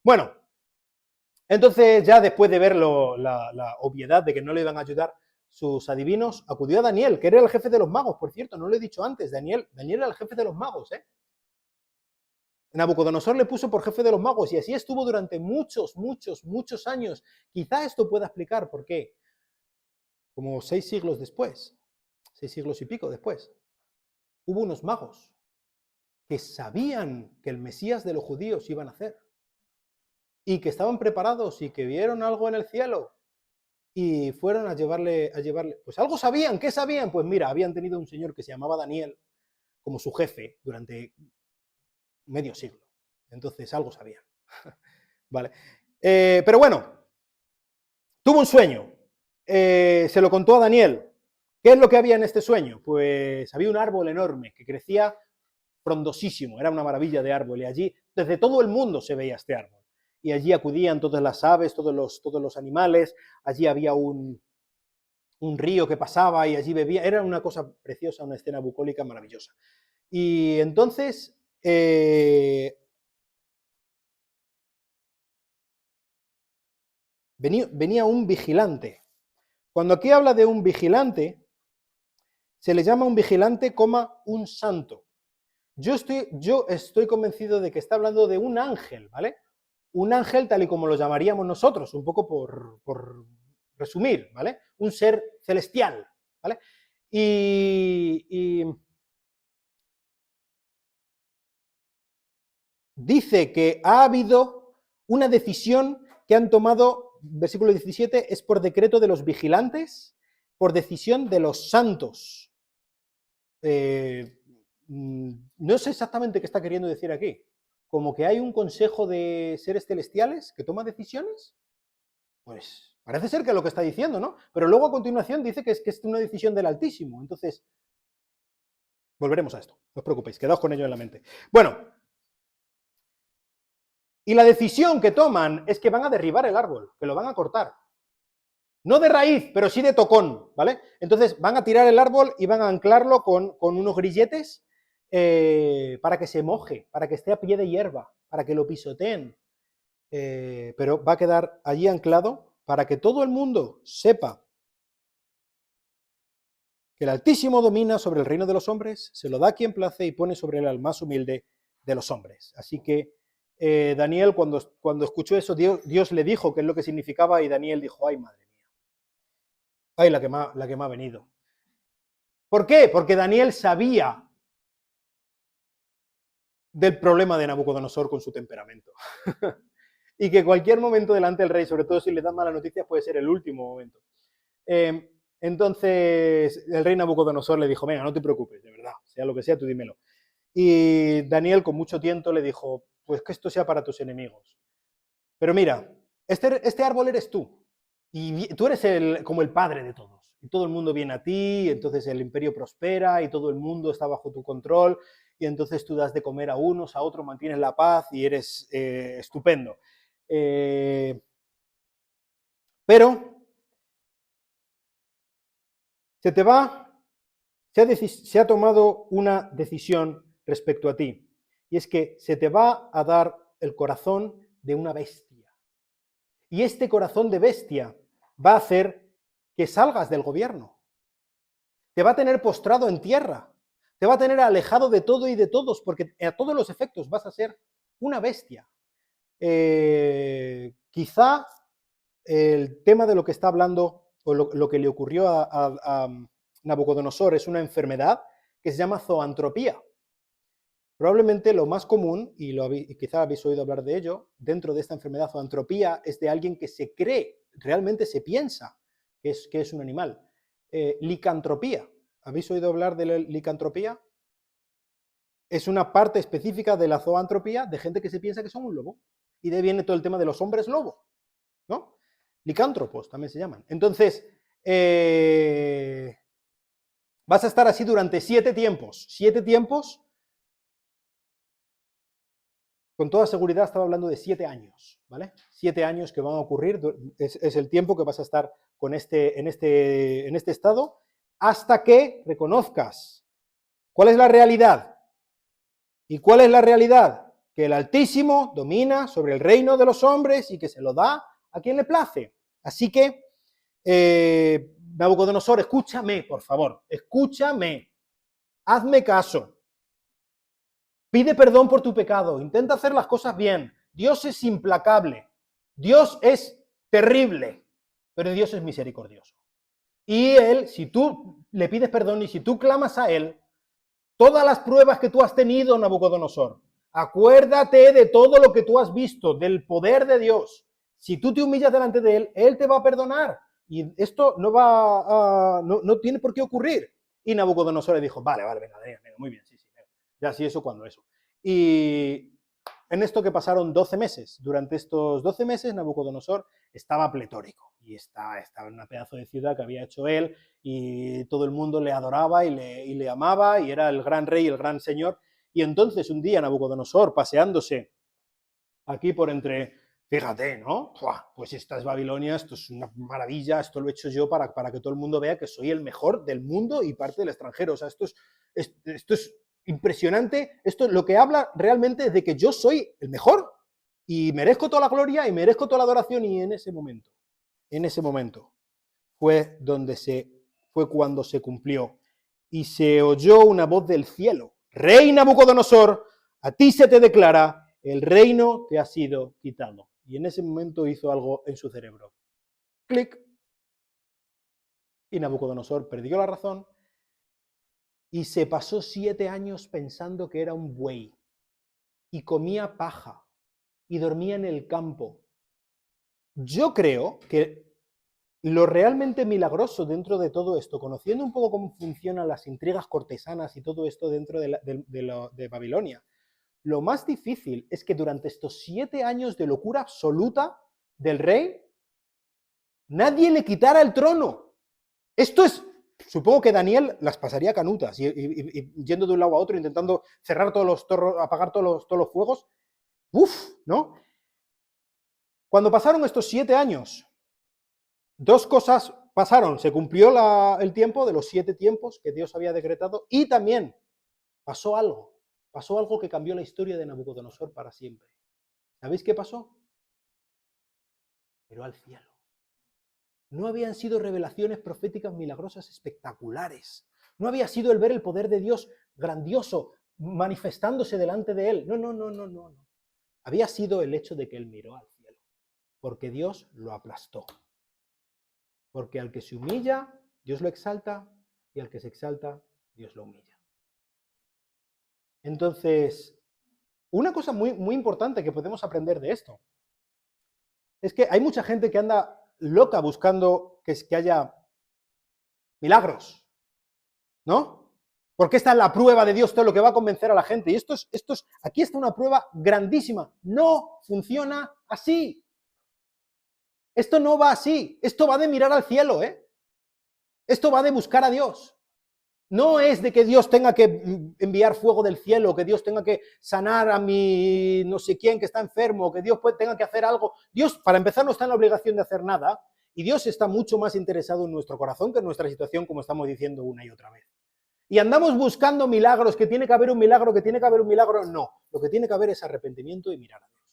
Bueno, entonces ya después de ver la obviedad de que no le iban a ayudar sus adivinos, acudió a Daniel, que era el jefe de los magos, por cierto, no lo he dicho antes, Daniel era el jefe de los magos, ¿eh? Nabucodonosor le puso por jefe de los magos y así estuvo durante muchos años. Quizá esto pueda explicar por qué como 6 siglos después, 6 siglos y pico después, hubo unos magos que sabían que el Mesías de los judíos iba a nacer y que estaban preparados y que vieron algo en el cielo y fueron a llevarle, pues algo sabían. ¿Qué sabían? Pues mira, habían tenido un señor que se llamaba Daniel como su jefe durante medio siglo. Entonces algo sabían. Vale. Pero bueno, tuvo un sueño. Se lo contó a Daniel. ¿Qué es lo que había en este sueño? Pues había un árbol enorme que crecía frondosísimo, era una maravilla de árbol, y allí desde todo el mundo se veía este árbol. Y allí acudían todas las aves, todos los animales, allí había un río que pasaba y allí bebía, era una cosa preciosa, una escena bucólica maravillosa. Y entonces venía un vigilante. Cuando aquí habla de un vigilante, se le llama un vigilante, un santo. Yo estoy convencido de que está hablando de un ángel, ¿vale? Un ángel tal y como lo llamaríamos nosotros, un poco por resumir, ¿vale? Un ser celestial, ¿vale? Y dice que ha habido una decisión que han tomado, versículo 17, es por decreto de los vigilantes, por decisión de los santos. No sé exactamente qué está queriendo decir aquí. Como que hay un consejo de seres celestiales que toma decisiones. Pues parece ser que es lo que está diciendo, ¿no? Pero luego a continuación dice que es una decisión del Altísimo. Entonces, volveremos a esto. No os preocupéis, quedaos con ello en la mente. Bueno, y la decisión que toman es que van a derribar el árbol, que lo van a cortar. No de raíz, pero sí de tocón, ¿vale? Entonces van a tirar el árbol y van a anclarlo con unos grilletes para que se moje, para que esté a pie de hierba, para que lo pisoteen. Pero va a quedar allí anclado para que todo el mundo sepa que el Altísimo domina sobre el reino de los hombres, se lo da a quien place y pone sobre él al más humilde de los hombres. Así que Daniel, cuando escuchó eso, Dios le dijo qué es lo que significaba y Daniel dijo, ay, madre mía, ay, la que me ha venido. ¿Por qué? Porque Daniel sabía del problema de Nabucodonosor con su temperamento. Y que cualquier momento delante del rey, sobre todo si le dan malas noticias, puede ser el último momento. Entonces el rey Nabucodonosor le dijo, venga, no te preocupes, de verdad, sea lo que sea, tú dímelo. Y Daniel con mucho tiento le dijo, pues que esto sea para tus enemigos. Pero mira, este árbol eres tú, y tú eres como el padre de todos. Y todo el mundo viene a ti, y entonces el imperio prospera, y todo el mundo está bajo tu control, y entonces tú das de comer a unos, a otros, mantienes la paz, y eres estupendo. Pero se ha tomado una decisión respecto a ti, y es que se te va a dar el corazón de una bestia. Y este corazón de bestia va a hacer que salgas del gobierno. Te va a tener postrado en tierra. Te va a tener alejado de todo y de todos, porque a todos los efectos vas a ser una bestia. Quizá el tema de lo que está hablando, o lo que le ocurrió a Nabucodonosor, es una enfermedad que se llama zoantropía. Probablemente lo más común, y quizá habéis oído hablar de ello, dentro de esta enfermedad zoantropía, es de alguien que se cree, realmente se piensa que es un animal. Licantropía. ¿Habéis oído hablar de la licantropía? Es una parte específica de la zoantropía de gente que se piensa que son un lobo. Y de ahí viene todo el tema de los hombres lobo, ¿no? Licántropos también se llaman. Entonces, vas a estar así durante 7 tiempos. 7 tiempos, con toda seguridad estaba hablando de 7 años, ¿vale? 7 años que van a ocurrir, es el tiempo que vas a estar en este estado, hasta que reconozcas cuál es la realidad. ¿Y cuál es la realidad? Que el Altísimo domina sobre el reino de los hombres y que se lo da a quien le place. Así que, Nabucodonosor, escúchame, por favor, escúchame, hazme caso. Pide perdón por tu pecado, intenta hacer las cosas bien. Dios es implacable, Dios es terrible, pero Dios es misericordioso. Y él, si tú le pides perdón y si tú clamas a él, todas las pruebas que tú has tenido, Nabucodonosor, acuérdate de todo lo que tú has visto, del poder de Dios. Si tú te humillas delante de él te va a perdonar. Y esto no tiene por qué ocurrir. Y Nabucodonosor le dijo, vale, venga, muy bien, sí, venga. Ya, sí, eso cuando eso. Y en esto que pasaron 12 meses, durante estos 12 meses Nabucodonosor estaba pletórico y estaba en una pedazo de ciudad que había hecho él y todo el mundo le adoraba y le amaba y era el gran rey, el gran señor. Y entonces un día Nabucodonosor, paseándose aquí por entre, fíjate, ¿no? Pues esta es Babilonia, esto es una maravilla, esto lo he hecho yo para que todo el mundo vea que soy el mejor del mundo y parte del extranjero. O sea, esto es impresionante, esto lo que habla realmente es de que yo soy el mejor y merezco toda la gloria y merezco toda la adoración. Y en ese momento fue cuando se cumplió y se oyó una voz del cielo: Rey Nabucodonosor, a ti se te declara, el reino te ha sido quitado. Y en ese momento hizo algo en su cerebro. Clic. Y Nabucodonosor perdió la razón y se pasó 7 años pensando que era un buey y comía paja y dormía en el campo. Yo creo que lo realmente milagroso dentro de todo esto, conociendo un poco cómo funcionan las intrigas cortesanas y todo esto dentro de Babilonia, lo más difícil es que durante estos 7 años de locura absoluta del rey, nadie le quitara el trono. Esto es, supongo que Daniel las pasaría canutas y yendo de un lado a otro, intentando cerrar todos los torros, apagar todos los fuegos. Uf, ¿no? Cuando pasaron estos 7 años, dos cosas pasaron. Se cumplió el tiempo de los 7 tiempos que Dios había decretado y también pasó algo que cambió la historia de Nabucodonosor para siempre. ¿Sabéis qué pasó? Miró al cielo. No habían sido revelaciones proféticas milagrosas espectaculares. No había sido el ver el poder de Dios grandioso manifestándose delante de él. No. Había sido el hecho de que él miró al cielo, porque Dios lo aplastó. Porque al que se humilla, Dios lo exalta, y al que se exalta, Dios lo humilla. Entonces, una cosa muy importante que podemos aprender de esto es que hay mucha gente que anda loca buscando que haya milagros, ¿no? Porque esta es la prueba de Dios, esto es lo que va a convencer a la gente. Y aquí está una prueba grandísima. No funciona así. Esto no va así. Esto va de mirar al cielo, ¿eh? Esto va de buscar a Dios. No es de que Dios tenga que enviar fuego del cielo, que Dios tenga que sanar a mi no sé quién que está enfermo, que Dios tenga que hacer algo. Dios, para empezar, no está en la obligación de hacer nada, y Dios está mucho más interesado en nuestro corazón que en nuestra situación, como estamos diciendo una y otra vez. Y andamos buscando milagros, que tiene que haber un milagro, que tiene que haber un milagro. No, lo que tiene que haber es arrepentimiento y mirar a Dios.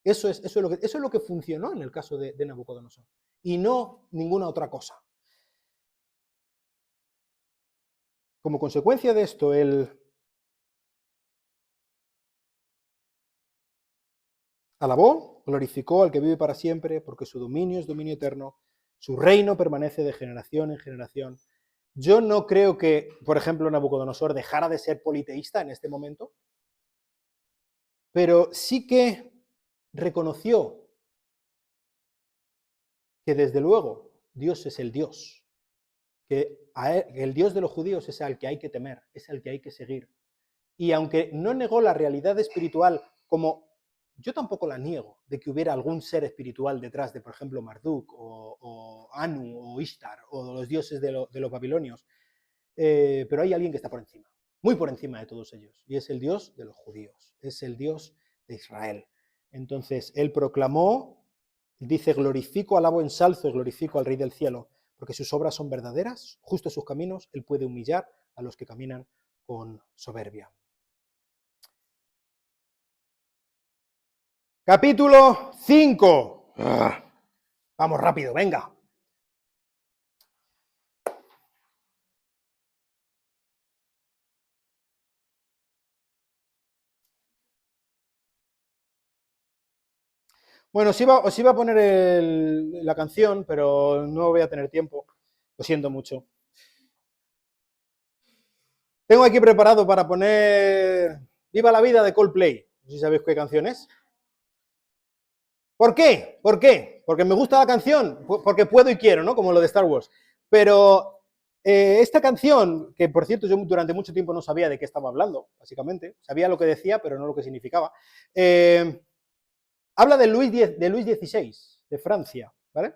Eso es lo que funcionó en el caso de Nabucodonosor, y no ninguna otra cosa. Como consecuencia de esto, él alabó, glorificó al que vive para siempre, porque su dominio es dominio eterno, su reino permanece de generación en generación. Yo no creo que, por ejemplo, Nabucodonosor dejara de ser politeísta en este momento, pero sí que reconoció que desde luego Dios es el Dios, que el Dios de los judíos es al que hay que temer, es al que hay que seguir. Y aunque no negó la realidad espiritual, como yo tampoco la niego, de que hubiera algún ser espiritual detrás de, por ejemplo, Marduk o Anu o Ishtar o los dioses de los babilonios, pero hay alguien que está por encima, muy por encima de todos ellos, y es el Dios de los judíos, es el Dios de Israel. Entonces, él proclamó, dice: glorifico, alabo, ensalzo y glorifico al Rey del cielo, porque sus obras son verdaderas, justos sus caminos, él puede humillar a los que caminan con soberbia. Capítulo 5. Vamos rápido, venga. Bueno, os iba a poner la canción, pero no voy a tener tiempo. Lo siento mucho. Tengo aquí preparado para poner Viva la vida de Coldplay. No sé si sabéis qué canción es. ¿Por qué? ¿Por qué? Porque me gusta la canción, porque puedo y quiero, ¿no? Como lo de Star Wars. Pero esta canción, que por cierto yo durante mucho tiempo no sabía de qué estaba hablando, básicamente, sabía lo que decía, pero no lo que significaba, habla de Luis XVI, de Francia, ¿vale?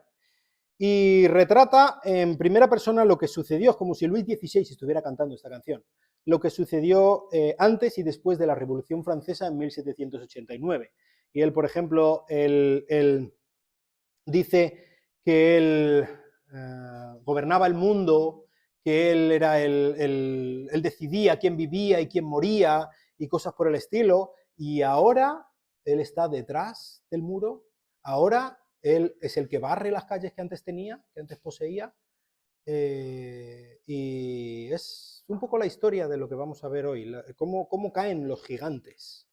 Y retrata en primera persona lo que sucedió, es como si Luis XVI estuviera cantando esta canción, lo que sucedió antes y después de la Revolución Francesa en 1789. Y él, por ejemplo, él dice que él gobernaba el mundo, que él era él decidía quién vivía y quién moría y cosas por el estilo, y ahora él está detrás del muro, ahora él es el que barre las calles que antes tenía, que antes poseía, y es un poco la historia de lo que vamos a ver hoy, cómo caen los gigantes,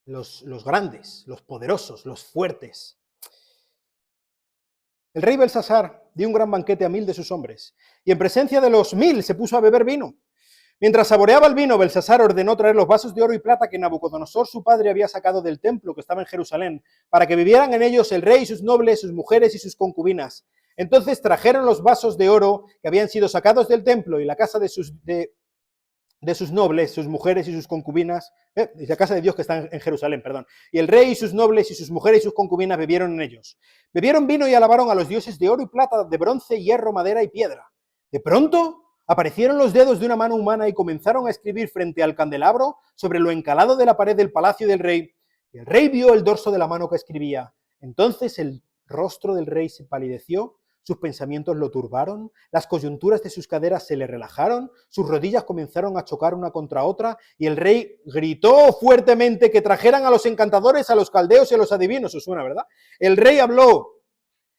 los grandes, los poderosos, los fuertes. El rey Belsasar dio un gran banquete a 1000 de sus hombres, y en presencia de los 1000 se puso a beber vino. Mientras saboreaba el vino, Belsasar ordenó traer los vasos de oro y plata que Nabucodonosor, su padre, había sacado del templo que estaba en Jerusalén, para que vivieran en ellos el rey, sus nobles, sus mujeres y sus concubinas. Entonces trajeron los vasos de oro que habían sido sacados del templo y la casa de sus nobles, sus mujeres y sus concubinas, y la casa de Dios que está en Jerusalén, perdón. Y el rey y sus nobles y sus mujeres y sus concubinas bebieron en ellos. Bebieron vino y alabaron a los dioses de oro y plata, de bronce, hierro, madera y piedra. De pronto aparecieron los dedos de una mano humana y comenzaron a escribir frente al candelabro sobre lo encalado de la pared del palacio del rey. Y el rey vio el dorso de la mano que escribía. Entonces el rostro del rey se palideció, sus pensamientos lo turbaron, las coyunturas de sus caderas se le relajaron, sus rodillas comenzaron a chocar una contra otra, y el rey gritó fuertemente que trajeran a los encantadores, a los caldeos y a los adivinos. ¿Os suena, verdad? El rey habló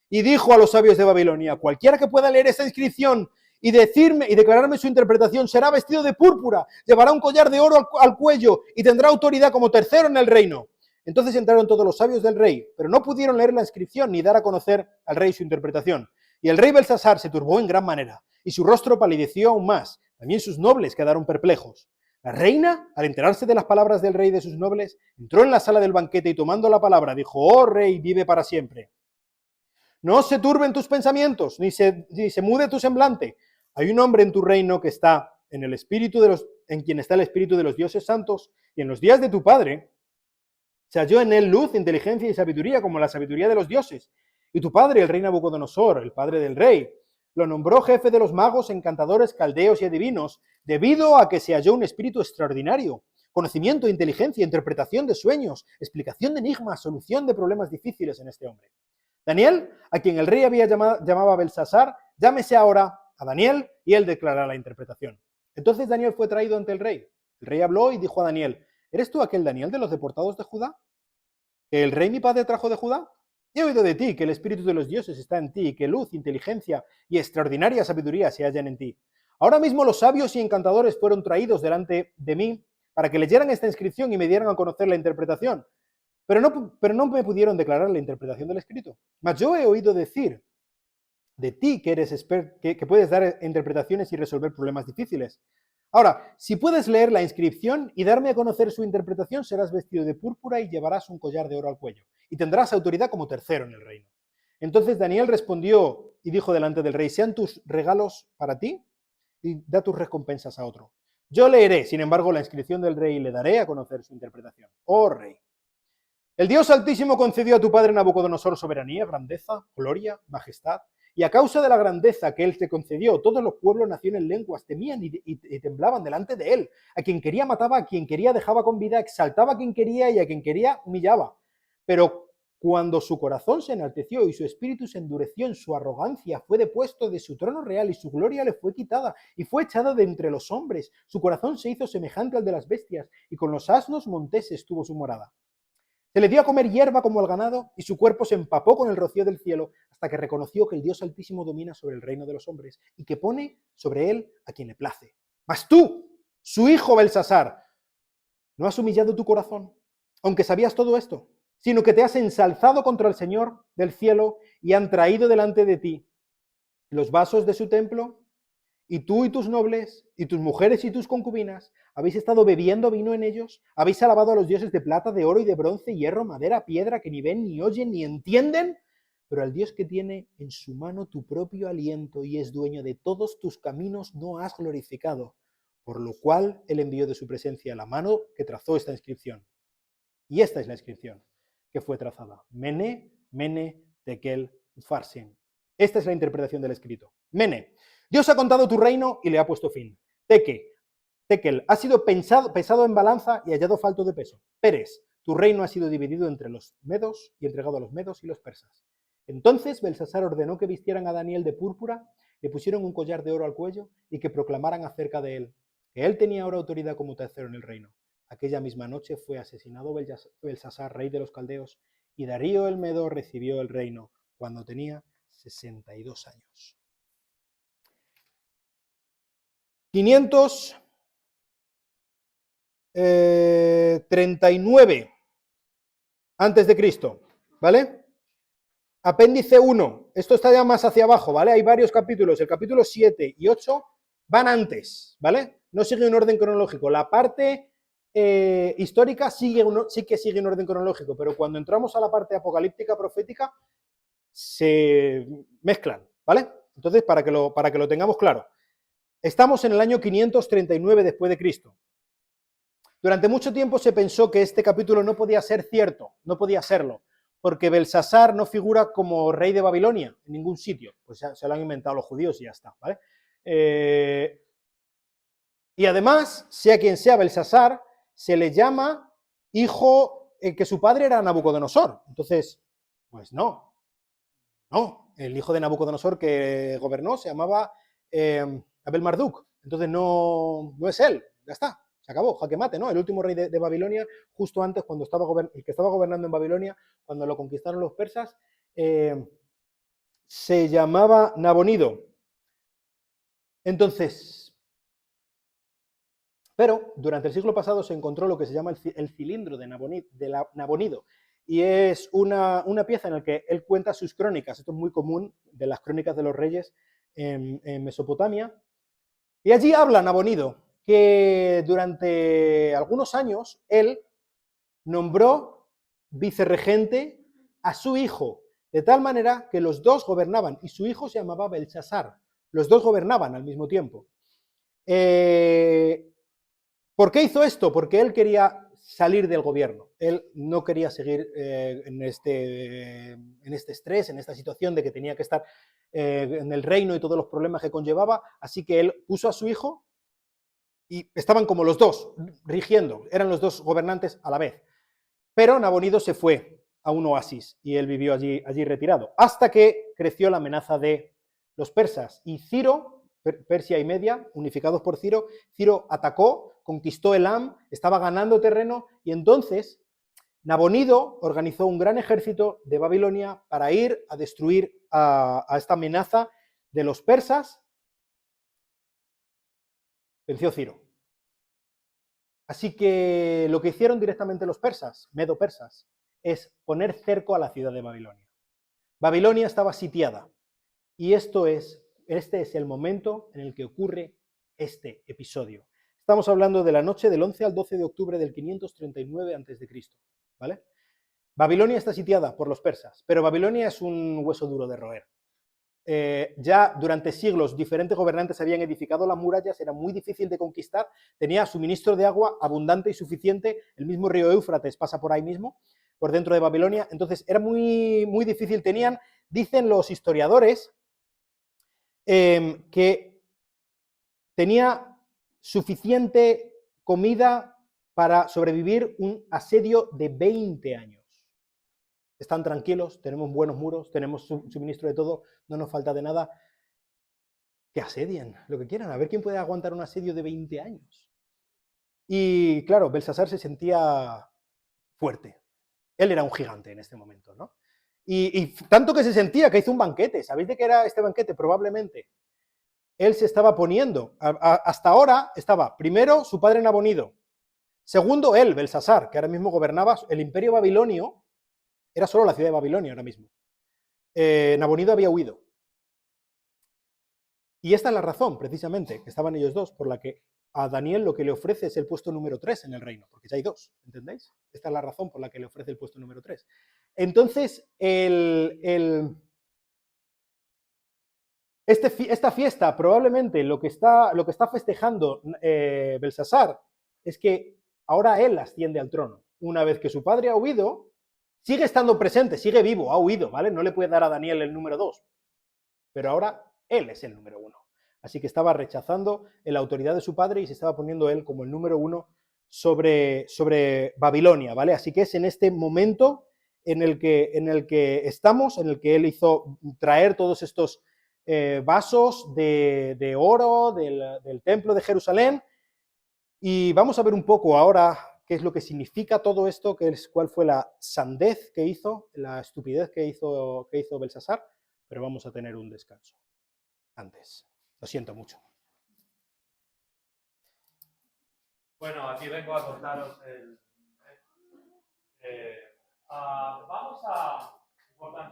y dijo a los sabios de Babilonia: cualquiera que pueda leer esta inscripción y decirme y declararme su interpretación será vestido de púrpura, llevará un collar de oro al cuello y tendrá autoridad como tercero en el reino. Entonces entraron todos los sabios del rey, pero no pudieron leer la inscripción ni dar a conocer al rey su interpretación. Y el rey Belsasar se turbó en gran manera, y su rostro palideció aún más. También sus nobles quedaron perplejos. La reina, al enterarse de las palabras del rey y de sus nobles, entró en la sala del banquete y tomando la palabra dijo: oh rey, vive para siempre. No se turben tus pensamientos, ni se mude tu semblante. Hay un hombre en tu reino que está en quien está el espíritu de los dioses santos, y en los días de tu padre se halló en él luz, inteligencia y sabiduría, como la sabiduría de los dioses. Y tu padre, el rey Nabucodonosor, el padre del rey, lo nombró jefe de los magos, encantadores, caldeos y adivinos, debido a que se halló un espíritu extraordinario, conocimiento, inteligencia, interpretación de sueños, explicación de enigmas, solución de problemas difíciles en este hombre. Daniel, a quien el rey llamaba Belsasar, llámese ahora a Daniel y él declarará la interpretación. Entonces Daniel fue traído ante el rey. El rey habló y dijo a Daniel: ¿eres tú aquel Daniel de los deportados de Judá, que el rey mi padre trajo de Judá? He oído de ti que el espíritu de los dioses está en ti y que luz, inteligencia y extraordinaria sabiduría se hallan en ti. Ahora mismo los sabios y encantadores fueron traídos delante de mí para que leyeran esta inscripción y me dieran a conocer la interpretación. Pero no me pudieron declarar la interpretación del escrito. Mas yo he oído decir de ti que eres que puedes dar interpretaciones y resolver problemas difíciles. Ahora, si puedes leer la inscripción y darme a conocer su interpretación, serás vestido de púrpura y llevarás un collar de oro al cuello, y tendrás autoridad como tercero en el reino. Entonces Daniel respondió y dijo delante del rey: sean tus regalos para ti y da tus recompensas a otro. Yo leeré, sin embargo, la inscripción del rey y le daré a conocer su interpretación. Oh rey, el Dios Altísimo concedió a tu padre Nabucodonosor soberanía, grandeza, gloria, majestad, y a causa de la grandeza que él te concedió, todos los pueblos, naciones, lenguas temían y temblaban delante de él. A quien quería mataba, a quien quería dejaba con vida, exaltaba a quien quería y a quien quería humillaba. Pero cuando su corazón se enalteció y su espíritu se endureció en su arrogancia, fue depuesto de su trono real y su gloria le fue quitada y fue echado de entre los hombres. Su corazón se hizo semejante al de las bestias y con los asnos monteses tuvo su morada. Se le dio a comer hierba como al ganado y su cuerpo se empapó con el rocío del cielo hasta que reconoció que el Dios Altísimo domina sobre el reino de los hombres y que pone sobre él a quien le place. Mas tú, su hijo Belsasar, no has humillado tu corazón, aunque sabías todo esto, sino que te has ensalzado contra el Señor del cielo y han traído delante de ti los vasos de su templo, y tú y tus nobles, y tus mujeres y tus concubinas, habéis estado bebiendo vino en ellos, habéis alabado a los dioses de plata, de oro y de bronce, hierro, madera, piedra, que ni ven, ni oyen, ni entienden, pero al Dios que tiene en su mano tu propio aliento y es dueño de todos tus caminos no has glorificado, por lo cual él envió de su presencia la mano que trazó esta inscripción. Y esta es la inscripción que fue trazada. Mene, Mene, Tekel, Upharsin. Esta es la interpretación del escrito. Mene, Dios ha contado tu reino y le ha puesto fin. Tekel, ha sido pesado en balanza y hallado falto de peso. Peres, tu reino ha sido dividido entre los medos y entregado a los medos y los persas. Entonces Belsasar ordenó que vistieran a Daniel de púrpura, le pusieron un collar de oro al cuello y que proclamaran acerca de él, que él tenía ahora autoridad como tercero en el reino. Aquella misma noche fue asesinado Belsasar, rey de los caldeos, y Darío el Medo recibió el reino cuando tenía 62 años. 539 antes de Cristo, ¿vale? Apéndice 1, esto está ya más hacia abajo, ¿vale? Hay varios capítulos, el capítulo 7 y 8 van antes, ¿vale? No sigue un orden cronológico. La parte histórica sí que sigue un orden cronológico, pero cuando entramos a la parte apocalíptica, profética, se mezclan, ¿vale? Entonces, para que lo tengamos claro. Estamos en el año 539 después de Cristo. Durante mucho tiempo se pensó que este capítulo no podía ser cierto, no podía serlo, porque Belsasar no figura como rey de Babilonia en ningún sitio. Pues se lo han inventado los judíos y ya está, ¿vale? Y además, sea quien sea Belsasar, se le llama hijo, que su padre era Nabucodonosor. Entonces, pues no, el hijo de Nabucodonosor que gobernó se llamaba Abel Marduk. Entonces no es él, ya está, se acabó, jaque mate, ¿no? El último rey de Babilonia, justo antes, cuando el que estaba gobernando en Babilonia, cuando lo conquistaron los persas, se llamaba Nabonido. Entonces, pero durante el siglo pasado se encontró lo que se llama el cilindro de Nabonido, y es una pieza en la que él cuenta sus crónicas. Esto es muy común de las crónicas de los reyes en Mesopotamia. Y allí habla Nabonido que durante algunos años él nombró vicerregente a su hijo, de tal manera que los dos gobernaban, y su hijo se llamaba Belsasar. Los dos gobernaban al mismo tiempo. ¿Por qué hizo esto? Porque él quería salir del gobierno. Él no quería seguir en este estrés, en esta situación de que tenía que estar en el reino y todos los problemas que conllevaba. Así que él puso a su hijo y estaban como los dos rigiendo, eran los dos gobernantes a la vez. Pero Nabonido se fue a un oasis y él vivió allí retirado, hasta que creció la amenaza de los persas. Y Ciro, Persia y Media, unificados por Ciro, Ciro atacó, conquistó Elam, estaba ganando terreno, y entonces Nabonido organizó un gran ejército de Babilonia para ir a destruir a esta amenaza de los persas. Venció Ciro. Así que lo que hicieron directamente los persas, medo-persas, es poner cerco a la ciudad de Babilonia. Babilonia estaba sitiada, y este es el momento en el que ocurre este episodio. Estamos hablando de la noche del 11 al 12 de octubre del 539 a.C., ¿vale? Babilonia está sitiada por los persas, pero Babilonia es un hueso duro de roer. Ya durante siglos diferentes gobernantes habían edificado las murallas, era muy difícil de conquistar, tenía suministro de agua abundante y suficiente, el mismo río Éufrates pasa por ahí mismo, por dentro de Babilonia, entonces era muy, muy difícil. Dicen los historiadores, que tenía suficiente comida para sobrevivir un asedio de 20 años. Están tranquilos, tenemos buenos muros, tenemos suministro de todo, no nos falta de nada. Que asedien lo que quieran, a ver quién puede aguantar un asedio de 20 años. Y claro, Belsasar se sentía fuerte. Él era un gigante en este momento, ¿no? Y tanto que se sentía que hizo un banquete. ¿Sabéis de qué era este banquete? Probablemente él se estaba poniendo, hasta ahora estaba primero su padre Nabonido, segundo él, Belsasar, que ahora mismo gobernaba el imperio babilonio, era solo la ciudad de Babilonia ahora mismo. Nabonido había huido. Y esta es la razón, precisamente, que estaban ellos dos, por la que a Daniel lo que le ofrece es el puesto número 3 en el reino, porque ya hay dos, ¿entendéis? Esta es la razón por la que le ofrece el puesto número 3. Entonces, esta fiesta, probablemente lo que está festejando Belsasar es que ahora él asciende al trono. Una vez que su padre ha huido, sigue estando presente, sigue vivo, ha huido, ¿vale? No le puede dar a Daniel el número 2, pero ahora él es el número 1. Así que estaba rechazando la autoridad de su padre y se estaba poniendo él como el número 1 sobre Babilonia, ¿vale? Así que es en este momento en el que estamos, en el que él hizo traer todos estos vasos de oro del templo de Jerusalén. Y vamos a ver un poco ahora qué es lo que significa todo esto, cuál fue la sandez que hizo, la estupidez que hizo Belsasar, pero vamos a tener un descanso antes. Lo siento mucho. Bueno, aquí vengo a contaros vamos a... Importante.